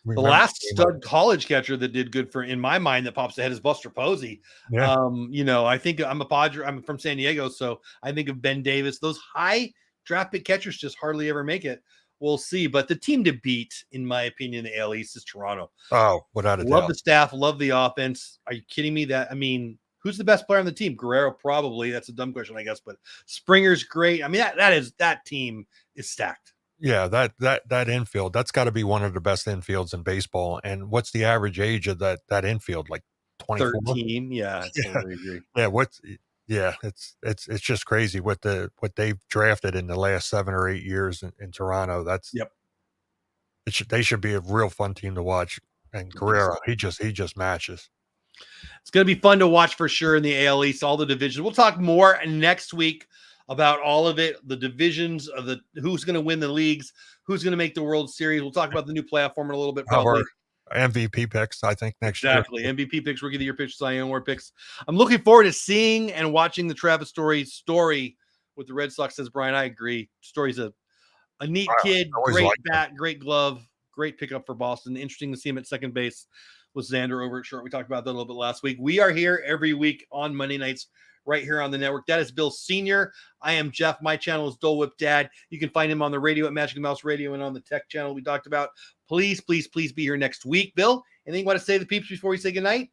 the last stud college catcher that did good in my mind that pops ahead is Buster Posey. Yeah. I think I'm a Padre. I'm from San Diego, so I think of Ben Davis. Those high draft pick catchers just hardly ever make it. We'll see. But the team to beat, in my opinion, the AL East is Toronto. Oh, without a doubt. Love the staff, love the offense. Are you kidding me? Who's the best player on the team? Guerrero, probably. That's a dumb question, I guess. But Springer's great. I mean, that team is stacked. Yeah, that infield, that's got to be one of the best infields in baseball. And what's the average age of that infield? Like 24? 13. Yeah, I totally agree. Yeah, it's just crazy what they've drafted in the last 7 or 8 years in Toronto. They should be a real fun team to watch. And Guerrero, he just matches. It's going to be fun to watch for sure in the AL East, all the divisions. We'll talk more next week about all of it, the divisions of who's going to win the leagues, who's going to make the World Series. We'll talk about the new playoff format a little bit. Probably MVP picks, I think, next year. Exactly. MVP picks, Rookie of the Year picks, Cy Young Award picks. I'm looking forward to seeing and watching the Travis story with the Red Sox. Says Brian, I agree. Story's a neat kid, great bat, great glove, great pickup for Boston. Interesting to see him at second base with Xander over at short. We talked about that a little bit last week. We are here every week on Monday nights right here on the network. That is Bill Sr. I am Jeff. My channel is Dole Whip Dad. You can find him on the radio at Magic Mouse Radio and on the tech channel we talked about. Please, please, please be here next week. Bill, anything you want to say to the peeps before we say goodnight?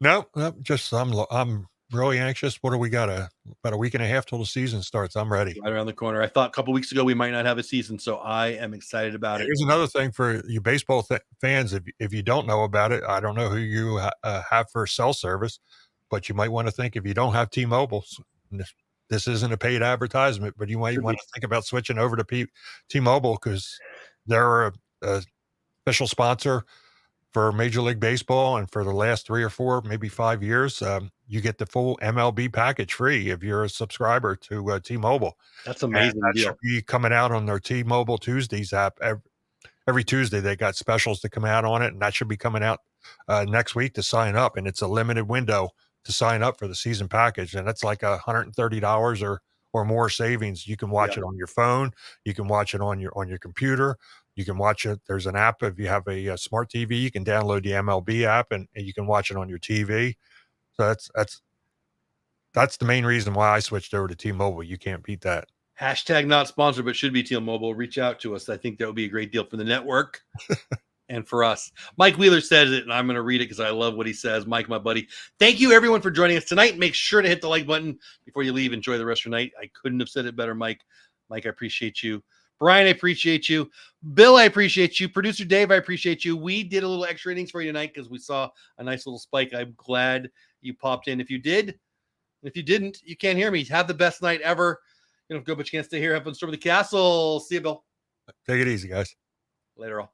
No, just I'm really anxious. What do we got? About a week and a half till the season starts. I'm ready. Right around the corner. I thought a couple weeks ago we might not have a season, so I am excited about it. Here's another thing for you baseball fans. If you don't know about it, I don't know who you have for cell service, but you might want to think if you don't have T-Mobile, this isn't a paid advertisement, but you might want to think about switching over to T-Mobile because they're a official sponsor for Major League Baseball, and for the last 3 or 4, maybe 5 years, you get the full MLB package free if you're a subscriber to T-Mobile. That's amazing. And that should be coming out on their T-Mobile Tuesdays app every Tuesday they got specials to come out on it, and that should be coming out next week to sign up. And it's a limited window to sign up for the season package, and that's like $130 or more savings. You can watch it on your phone, you can watch it on your computer, you can watch it. There's an app if you have a smart TV, you can download the MLB app and you can watch it on your TV. So that's the main reason why I switched over to T-Mobile. You can't beat that. Hashtag not sponsored, but should be T-Mobile. Reach out to us. I think that would be a great deal for the network and for us. Mike Wheeler says it, and I'm going to read it because I love what he says. Mike, my buddy, thank you everyone for joining us tonight. Make sure to hit the like button before you leave. Enjoy the rest of your night. I couldn't have said it better, Mike. Mike, I appreciate you. Brian, I appreciate you. Bill, I appreciate you. Producer Dave, I appreciate you. We did a little extra innings for you tonight because we saw a nice little spike. I'm glad you popped in. If you did, if you didn't, you can't hear me. Have the best night ever. Go, but you can't stay here. Have fun storm the castle. See you, Bill. Take it easy, guys. Later all.